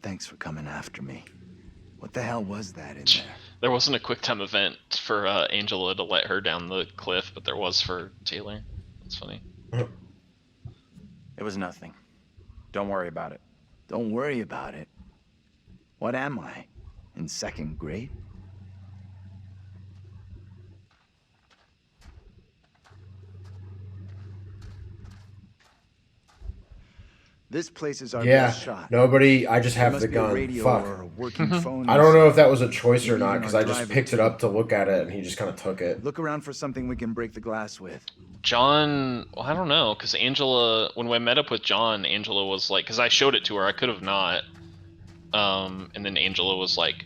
Thanks for coming after me. What the hell was that in there? There wasn't a QuickTime event for Angela to let her down the cliff, but there was for Taylor. That's funny. It was nothing. Don't worry about it. Don't worry about it? What am I? In second grade? This place is our best shot. Nobody. I just have the gun. Fuck. Or a working phone I don't know if that was a choice or not because I just picked it up to look at it and he just kind of took it. Look around for something we can break the glass with. John, well, I don't know, because Angela, when we met up with John, Angela was like, because I showed it to her, I could have not. And then Angela was like,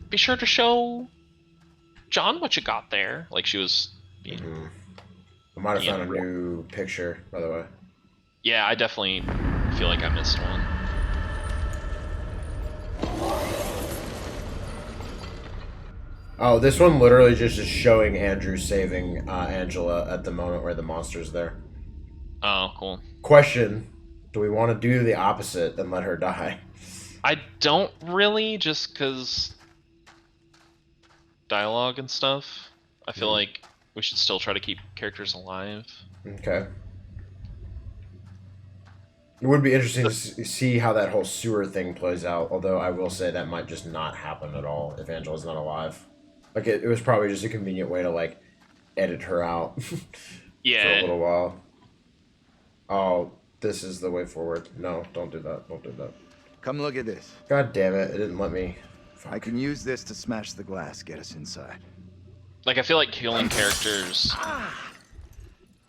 be sure to show John what you got there. Like she was. I might have found a new picture, by the way. Yeah, I definitely feel like I missed one. Oh, this one literally just is showing Andrew saving Angela at the moment where the monster's there. Oh, cool. Question, do we want to do the opposite and let her die? I don't really, just because dialogue and stuff. I feel like we should still try to keep characters alive. Okay. It would be interesting to see how that whole sewer thing plays out, although I will say that might just not happen at all if Angela's not alive. Like, it was probably just a convenient way to, like, edit her out for a little while. Oh, this is the way forward. No, don't do that. Don't do that. Come look at this. God damn it, it didn't let me. Fuck. I can use this to smash the glass, get us inside. Like, I feel like killing characters...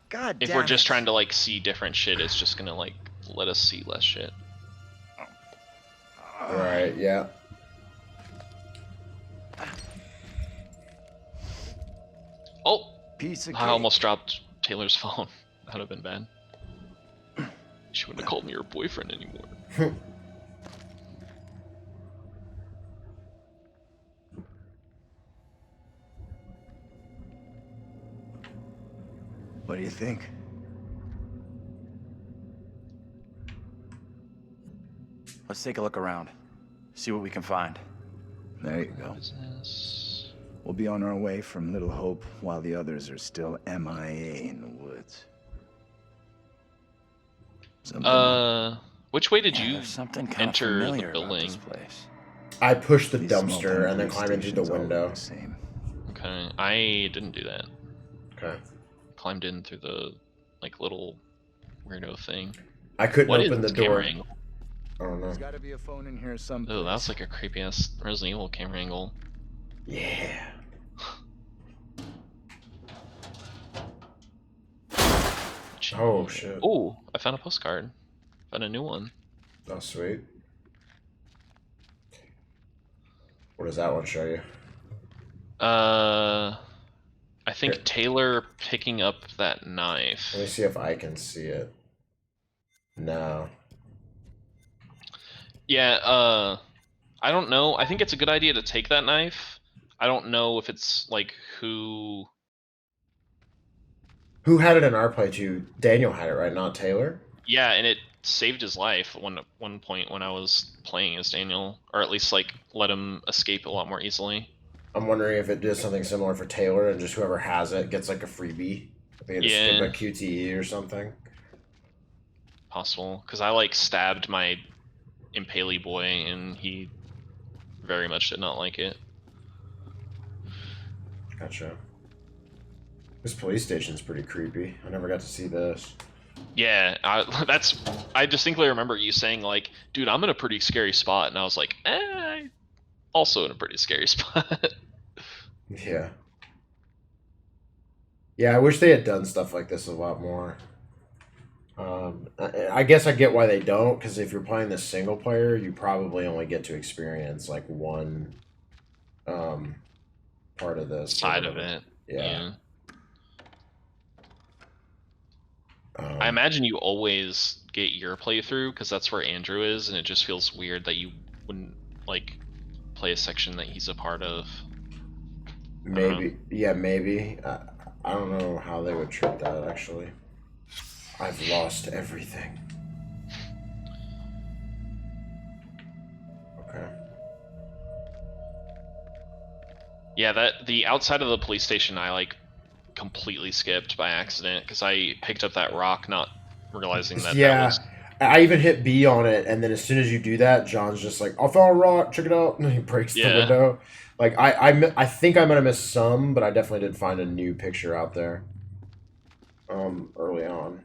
God damn if we're just trying to, like, see different shit, it's just gonna, like, let us see less shit. Right, yeah. Oh! Piece of I almost dropped Taylor's phone. That would have been bad. She wouldn't have called me her boyfriend anymore. What do you think? Let's take a look around. See what we can find. There you go. We'll be on our way from Little Hope while the others are still MIA in the woods. Which way did you enter the building? I pushed the dumpster and then climbed in through the window. Okay, I didn't do that. Okay. Climbed in through the, like, little weirdo thing. I couldn't open the door. Angle? I don't know. There's gotta be a phone in here someplace. Oh, that's like a creepy ass Resident Evil camera angle. Yeah. Oh shit. Oh, I found a postcard. Found a new one. Oh sweet. What does that one show you? I think Taylor picking up that knife. Let me see if I can see it. No. Yeah, I don't know. I think it's a good idea to take that knife. I don't know if it's, like, who had it in our playthrough? Daniel had it, right? Not Taylor? Yeah, and it saved his life at one point when I was playing as Daniel. Or at least, like, let him escape a lot more easily. I'm wondering if it does something similar for Taylor and just whoever has it gets, like, a freebie. I think it's a QTE or something. Possible. Because I, like, stabbed my Impaley boy, and he very much did not like it. Gotcha. This police station's pretty creepy. I never got to see this. Yeah, I distinctly remember you saying, like, dude, I'm in a pretty scary spot, and I was like, also in a pretty scary spot. Yeah. Yeah, I wish they had done stuff like this a lot more. I guess I get why they don't, because if you're playing this single player, you probably only get to experience, like, one part of this. Side of it. Yeah. I imagine you always get your playthrough, because that's where Andrew is, and it just feels weird that you wouldn't, like, play a section that he's a part of. Maybe. Yeah, maybe. I don't know how they would treat that, actually. I've lost everything. Okay. Yeah, the outside of the police station I, like, completely skipped by accident, because I picked up that rock not realizing that that was... I even hit B on it, and then as sound as you do that, John's just like, I found a rock, check it out, and he breaks the window. Like, I think I might have missed some, but I definitely did find a new picture out there early on.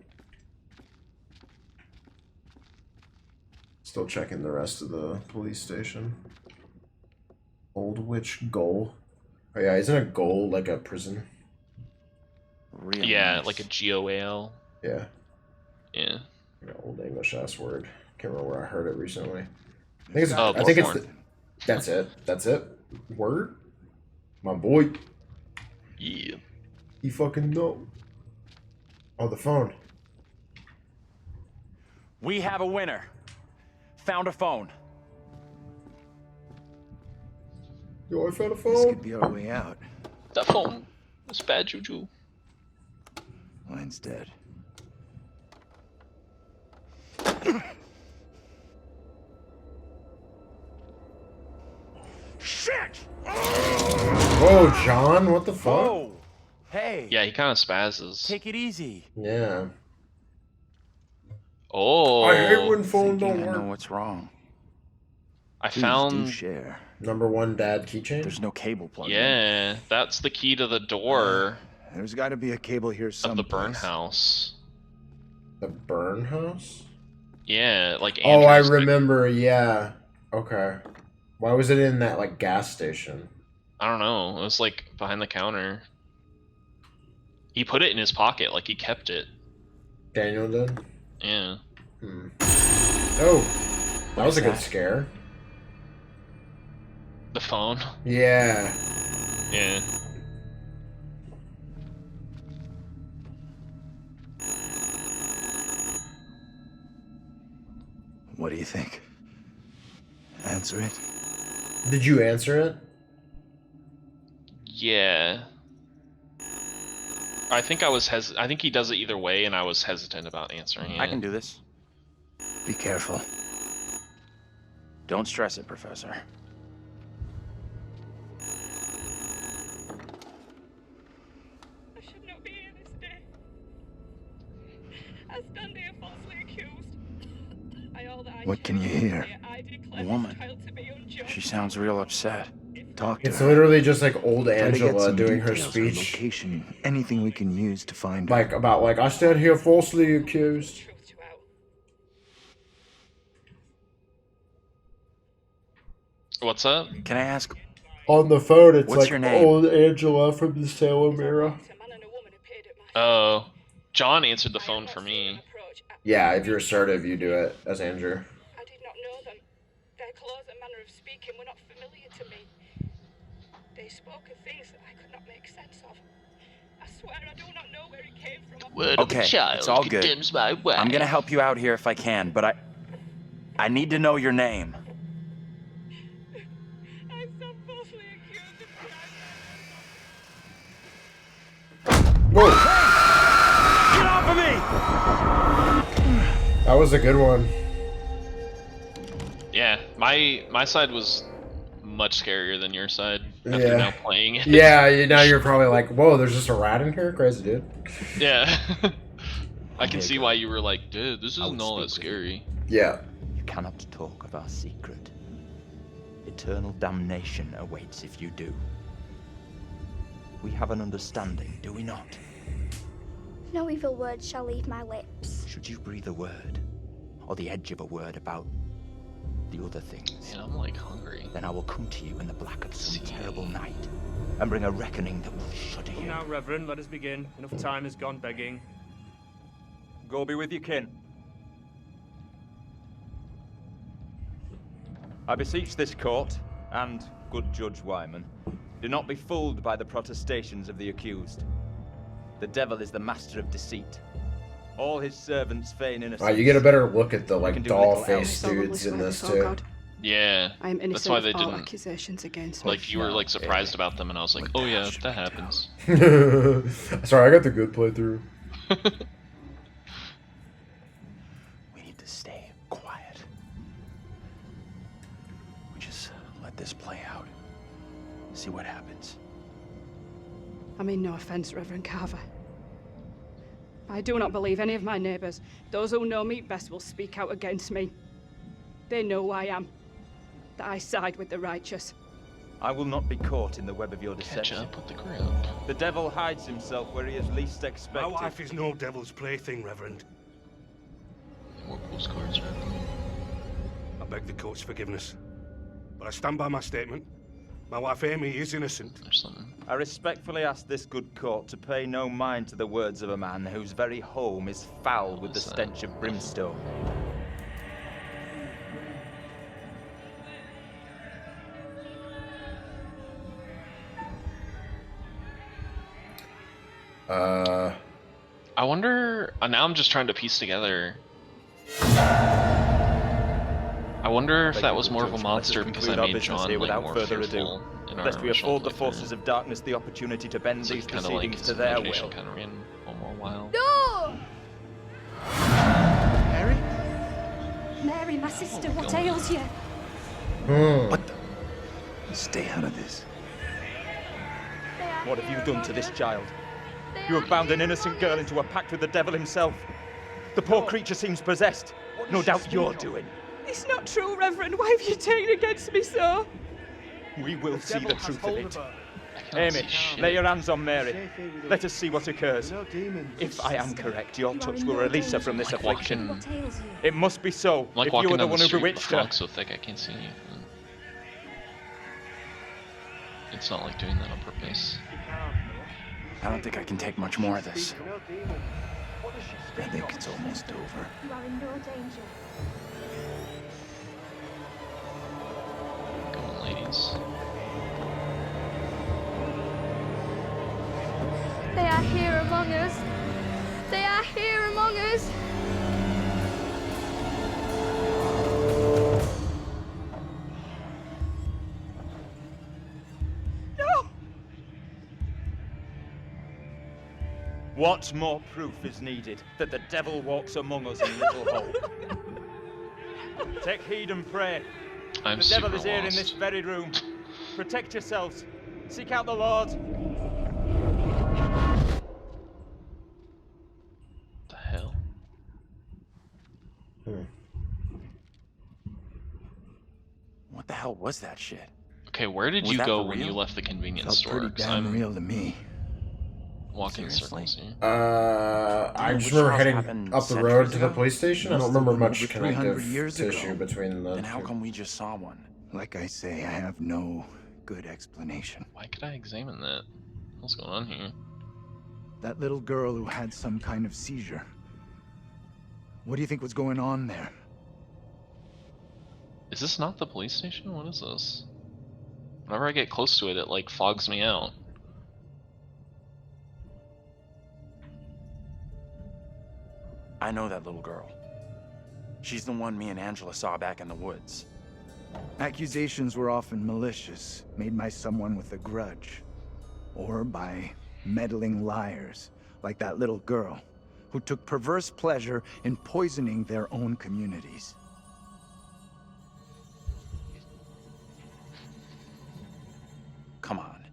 Still checking the rest of the police station. Old Witch Goal. Oh yeah, isn't a goal like a prison? Really yeah, nice. Like a GOAL. Yeah. Yeah. Like an old English ass word. Can't remember where I heard it recently. I think it's that's it. That's it. Word? My boy. Yeah. You fucking know. Oh, the phone. We have a winner. Found a phone. Yo, I found a phone. This could be our way out. That phone. That's bad juju. Mine's dead. Shit! Whoa, John, what the fuck? Whoa. Hey. Yeah, he kind of spazzes. Take it easy. Yeah. Oh. I hate when phones don't I know work. what's wrong. Please found do share. #1 dad keychain. There's no cable plug. Yeah, that's the key to the door. There's got to be a cable here somewhere. Of the burn house. The burn house? Yeah, like Oh, I Andrew's remember. Yeah. Okay. Why was it in that like gas station? I don't know. It was like behind the counter. He put it in his pocket, like he kept it. Daniel did? Yeah. Oh, that was a good scare. The phone? Yeah. Yeah. What do you think? Answer it. Did you answer it? Yeah. I think I think he does it either way, and I was hesitant about answering it. I can do this. Be careful. Don't stress it, Professor. I should not be here this day. I stand here falsely accused. What can you hear? A woman. She sounds real upset. Talk to It's her. literally just like old Try to get Angela some doing her details, speech. Location, anything we can use to find her. Like about like I stand here falsely accused. What's up? Can I ask? On the phone, it's What's like your name? old Angela from the Salem era. Oh, John answered the phone for me. Yeah, if you're assertive, you do it as Andrew. I did not know them. Their clothes and manner of speaking were not familiar to me. They spoke of things that I could not make sense of. I swear I do not know where it came from. Word of a child it's all good. condemns my way. I'm gonna help you out here if I can, but I need to know your name. I'm so falsely accused of Whoa! Get off of me! That was a good one. Yeah, my side was much scarier than your side after now playing it. Yeah, now you're probably like, whoa, there's just a rat in here? Crazy, dude. Yeah. I can see why you were like, dude, this isn't all that scary. Yeah. You cannot talk of our secret. Eternal damnation awaits if you do. We have an understanding, do we not? No evil word shall leave my lips. Should you breathe a word, or the edge of a word about the other things, I'm like hungry. then I will come to you in the black of some terrible night, and bring a reckoning that will shudder you. Now, Reverend, let us begin. Enough time has gone begging. Go be with your kin. I beseech this court, and good Judge Wyman, do not be fooled by the protestations of the accused. The devil is the master of deceit. All his servants feign innocence. Wow, you get a better look at the like can do doll-faced little else. dudes in this too. Yeah, I am innocent that's why they of all didn't. accusations against me. Like you were like surprised about them, and I was like, oh yeah, that happens. Sorry, I got the good playthrough. We need to stay quiet. We just let this play out. See what happens. I mean no offense, Reverend Carver. I do not believe any of my neighbors. Those who know me best will speak out against me. They know who I am. That I side with the righteous. I will not be caught in the web of your deception. Catch up with the group. The devil hides himself where he is least expected. My wife is no devil's plaything, Reverend. More postcards, right? beg the court's forgiveness, but I stand by my statement. My wife Amy is innocent. I respectfully ask this good court to pay no mind to the words of a man whose very home is foul with the stench of brimstone. I wonder. Now I'm just trying to piece together. I wonder if that was more of a monster because I made John like more fearful in our lest we original afford the playthrough. forces of darkness the opportunity to bend So these kinda proceedings like to their imagination will. kind of ran one more while. No! Mary? Mary, my sister, Oh, what God. ails you? What the? Stay out of this. What have you done to this child? You have bound an innocent girl into a pact with the devil himself. The poor creature seems possessed. No doubt you're doing. It's not true, Reverend. Why have you taken against me so? We will see the truth of it. cannot Amy, see shit. lay your hands on Mary. Let us see what occurs. If I am correct, your touch will release her from this affliction. What ails you? It must be so. I'm like If you walking were the down one the who street with the bewitched her. fog so thick I can't see anything. It's not like doing that on purpose. I don't think I can take much more of this. I think it's almost over. You are in no danger. Come on, ladies. They are here among us. They are here among us. No! What more proof is needed that the devil walks among us in Little Hope? Take heed and pray. I'm The devil super is here in lost. this very room. Protect yourselves. Seek out the Lord. The hell? What the hell was that shit? Okay, where did Was you that go for when you real? left the convenience Felt store? pretty 'Cause damn I'm real to me. walking in Seriously? circles here. I Which just remember trials heading happened up the centuries road to the ago? police station. I Must don't have remember been much over 300 connective years tissue ago. between the Then how two. come we just saw one? Like I say, I have no good explanation. Why could I examine that? What's going on here? That little girl who had some kind of seizure. What do you think was going on there? Is this not the police station? What is this? Whenever I get close to it, it like fogs me out. I know that little girl. She's the one me and Angela saw back in the woods. Accusations were often malicious, made by someone with a grudge. Or by meddling liars, like that little girl, who took perverse pleasure in poisoning their own communities. Come on.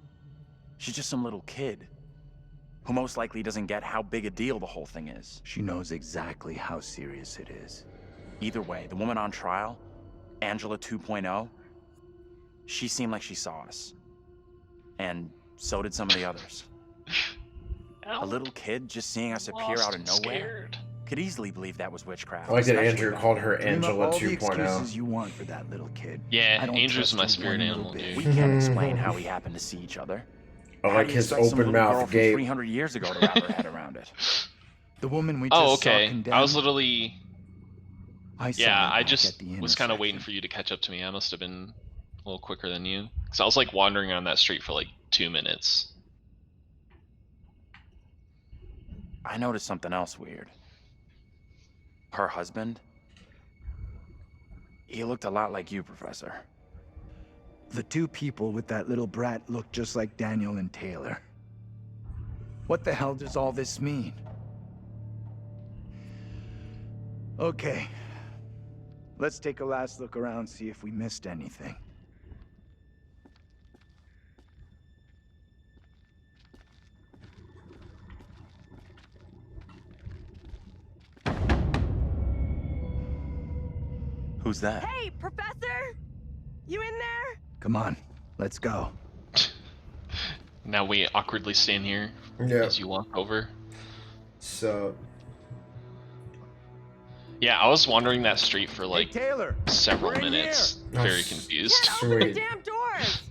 She's just some little kid who most likely doesn't get how big a deal the whole thing is. She knows exactly how serious it is. Either way, the woman on trial, Angela 2.0, she seemed like she saw us. And so did some of the others. A little kid just seeing us appear out of nowhere could easily believe that was witchcraft. I like that especially Andrew back called then. her Dream up Angela all the 2.0. excuses you want for that little kid. Yeah, I don't Andrew's trust my her spirit one animal, little dude. We can't explain how we happened to see each other. I How like do you his expect some open little girl mouth from gape. 300 years ago to wrap her head around it. The woman we just Oh, saw okay. condemned. I was literally. I saw Yeah, her I back just at the was kind of intersection. waiting for you to catch up to me. I must have been a little quicker than you. Because I was like wandering on that street for like 2 minutes. I noticed something else weird. Her husband, he looked a lot like you, Professor. The two people with that little brat look just like Daniel and Taylor. What the hell does all this mean? Okay. Let's take a last look around, see if we missed anything. Who's that? Hey, Professor! You in there? Come on, let's go. Now we awkwardly stand here as you walk over. So, Yeah, I was wandering that street for like Taylor, several minutes, very confused. Can't open the damn doors!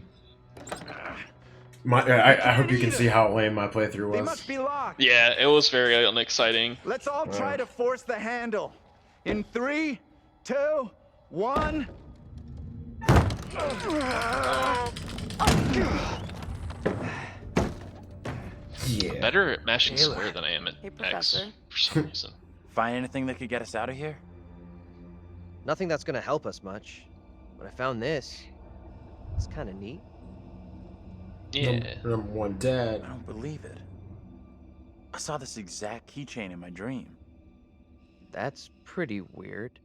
I hope you can see how lame my playthrough was. They must be locked. Yeah, it was very unexciting. Let's all try to force the handle. In 3, 2, 1. Yeah. I'm better at mashing Taylor. square than I am at Hey, X Professor. for some reason. Find anything that could get us out of here? Nothing that's gonna help us much. But I found this. It's kind of neat. Yeah. Number one, Dad. I don't believe it. I saw this exact keychain in my dream. That's pretty weird.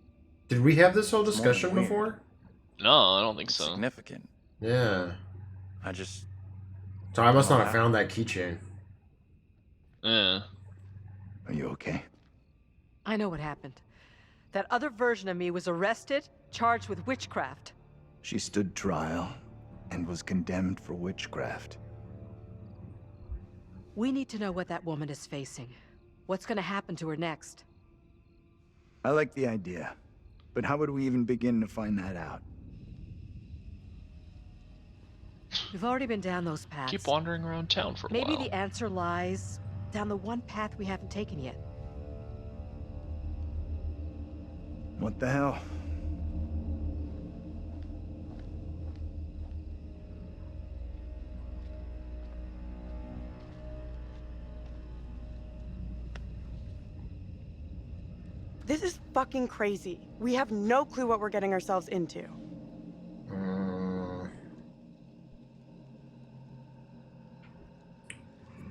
Did we have this whole It's more than discussion weird. before? No, I don't think It's so. significant. Yeah. I just... So I must don't not know have how. found that keychain. Yeah. Are you okay? I know what happened. That other version of me was arrested, charged with witchcraft. She stood trial and was condemned for witchcraft. We need to know what that woman is facing. What's gonna happen to her next? I like the idea, but how would we even begin to find that out? We've already been down those paths. Keep wandering around town for a Maybe while. the answer lies down the one path we haven't taken yet. What the hell? This is fucking crazy. We have no clue what we're getting ourselves into.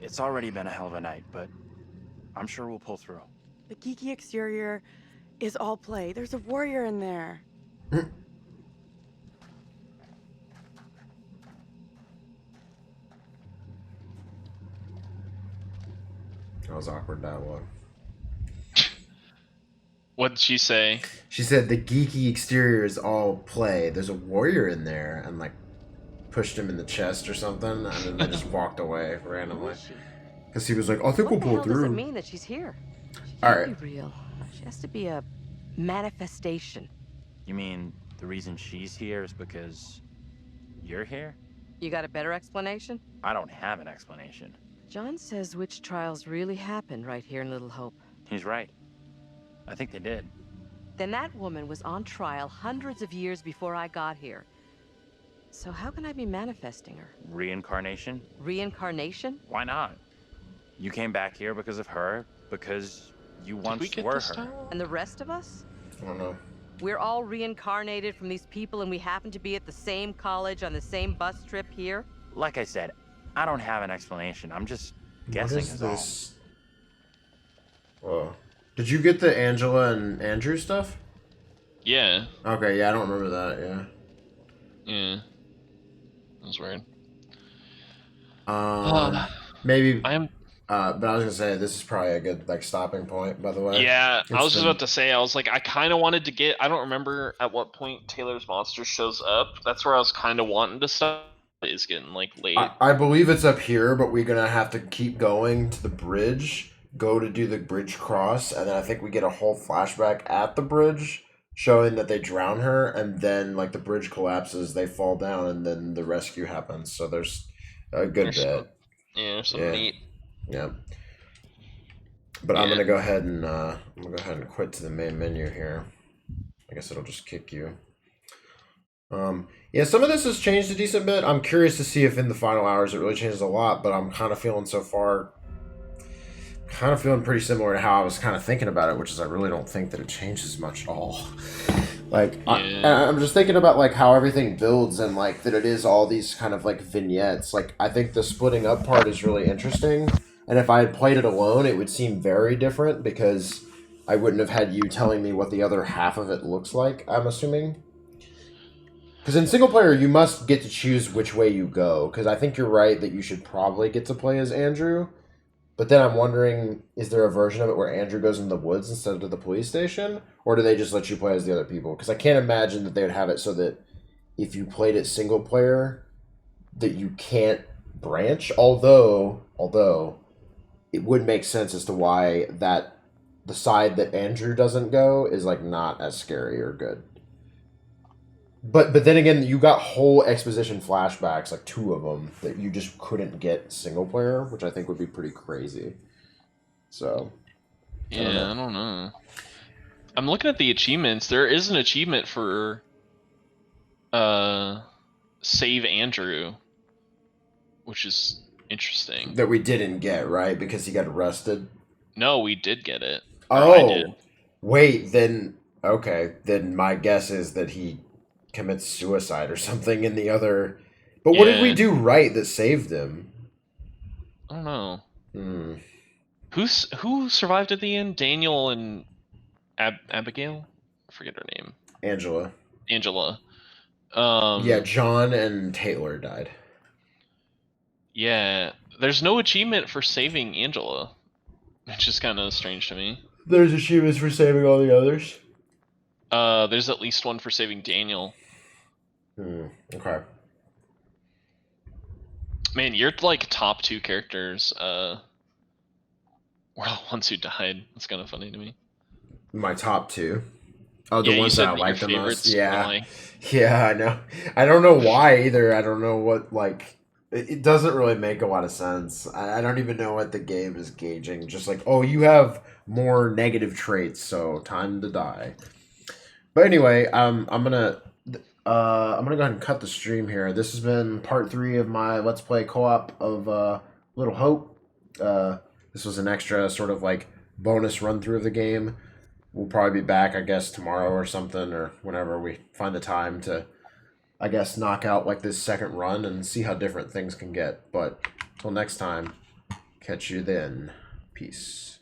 It's already been a hell of a night, but I'm sure we'll pull through. The geeky exterior is all play. There's a warrior in there. That was awkward, that one. What did she say? She said the geeky exterior is all play. There's a warrior in there, and like pushed him in the chest or something, and then I just walked away randomly. Because he was like, I think we'll pull What the hell does it through. mean that she's here? She All can't right. be real. She has to be a manifestation. You mean the reason she's here is because you're here? You got a better explanation? I don't have an explanation. John says witch trials really happen right here in Little Hope. He's right. I think they did. Then that woman was on trial hundreds of years before I got here. So how can I be manifesting her? Reincarnation? Reincarnation? Why not? You came back here because of her, because you Did once we get were this her. time? And the rest of us? I don't know. We're all reincarnated from these people and we happen to be at the same college on the same bus trip here? Like I said, I don't have an explanation. I'm just guessing What is is all. this? Whoa. Did you get the Angela and Andrew stuff? Yeah. Okay, yeah, I don't remember that, yeah. Yeah. That was weird. Maybe. I am. But I was gonna say this is probably a good like stopping point. By the way. Yeah, I It's was just been- about to say, I was like, I kind of wanted to get, I don't remember at what point Taylor's monster shows up. That's where I was kind of wanting to stop. It's getting like late. I believe it's up here, but we're gonna have to keep going to the bridge. Go to do the bridge cross, and then I think we get a whole flashback at the bridge showing that they drown her, and then like the bridge collapses, they fall down, and then the rescue happens. So there's a good There's bit. Yeah, some neat. Yeah. But I'm Yeah. gonna go ahead and quit to the main menu here. I guess it'll just kick you. Yeah, some of this has changed a decent bit. I'm curious to see if in the final hours it really changes a lot, but I'm kind of feeling so far, pretty similar to how I was kind of thinking about it, which is I really don't think that it changes much at all. Like, I'm just thinking about like how everything builds and like that it is all these kind of like vignettes. Like, I think the splitting up part is really interesting. And if I had played it alone, it would seem very different because I wouldn't have had you telling me what the other half of it looks like, I'm assuming. Because in single player, you must get to choose which way you go. Because I think you're right that you should probably get to play as Andrew. But then I'm wondering, is there a version of it where Andrew goes in the woods instead of to the police station? Or do they just let you play as the other people? Because I can't imagine that they would have it so that if you played it single player, that you can't branch. Although it would make sense as to why that the side that Andrew doesn't go is like not as scary or good. But then again, you got whole exposition flashbacks, like 2 of them, that you just couldn't get single player, which I think would be pretty crazy. So, yeah, I don't know. I'm looking at the achievements. There is an achievement for save Andrew, which is interesting. That we didn't get, right? Because he got arrested. No, we did get it. Oh, I did. Wait, then okay. Then my guess is that he commits suicide or something in the other. But what did we do right that saved him? I don't know. Who survived at the end? Daniel and Abigail? I forget her name. Angela. Yeah, John and Taylor died. Yeah, there's no achievement for saving Angela, which is kind of strange to me. There's achievements for saving all the others. There's at least one for saving Daniel. Okay. Man, your like top 2 characters were the ones who died. That's kind of funny to me. My top 2. Oh, the ones that I like the most. Yeah, yeah, I know. I don't know why either. I don't know what like. It doesn't really make a lot of sense. I don't even know what the game is gauging. Just like, oh, you have more negative traits, so time to die. But anyway, I'm gonna go ahead and cut the stream here. This has been part 3 of my Let's Play co-op of Little Hope. This was an extra sort of like bonus run through of the game. We'll probably be back, I guess, tomorrow or something, or whenever we find the time to, I guess, knock out like this second run and see how different things can get. But until next time, catch you then. Peace.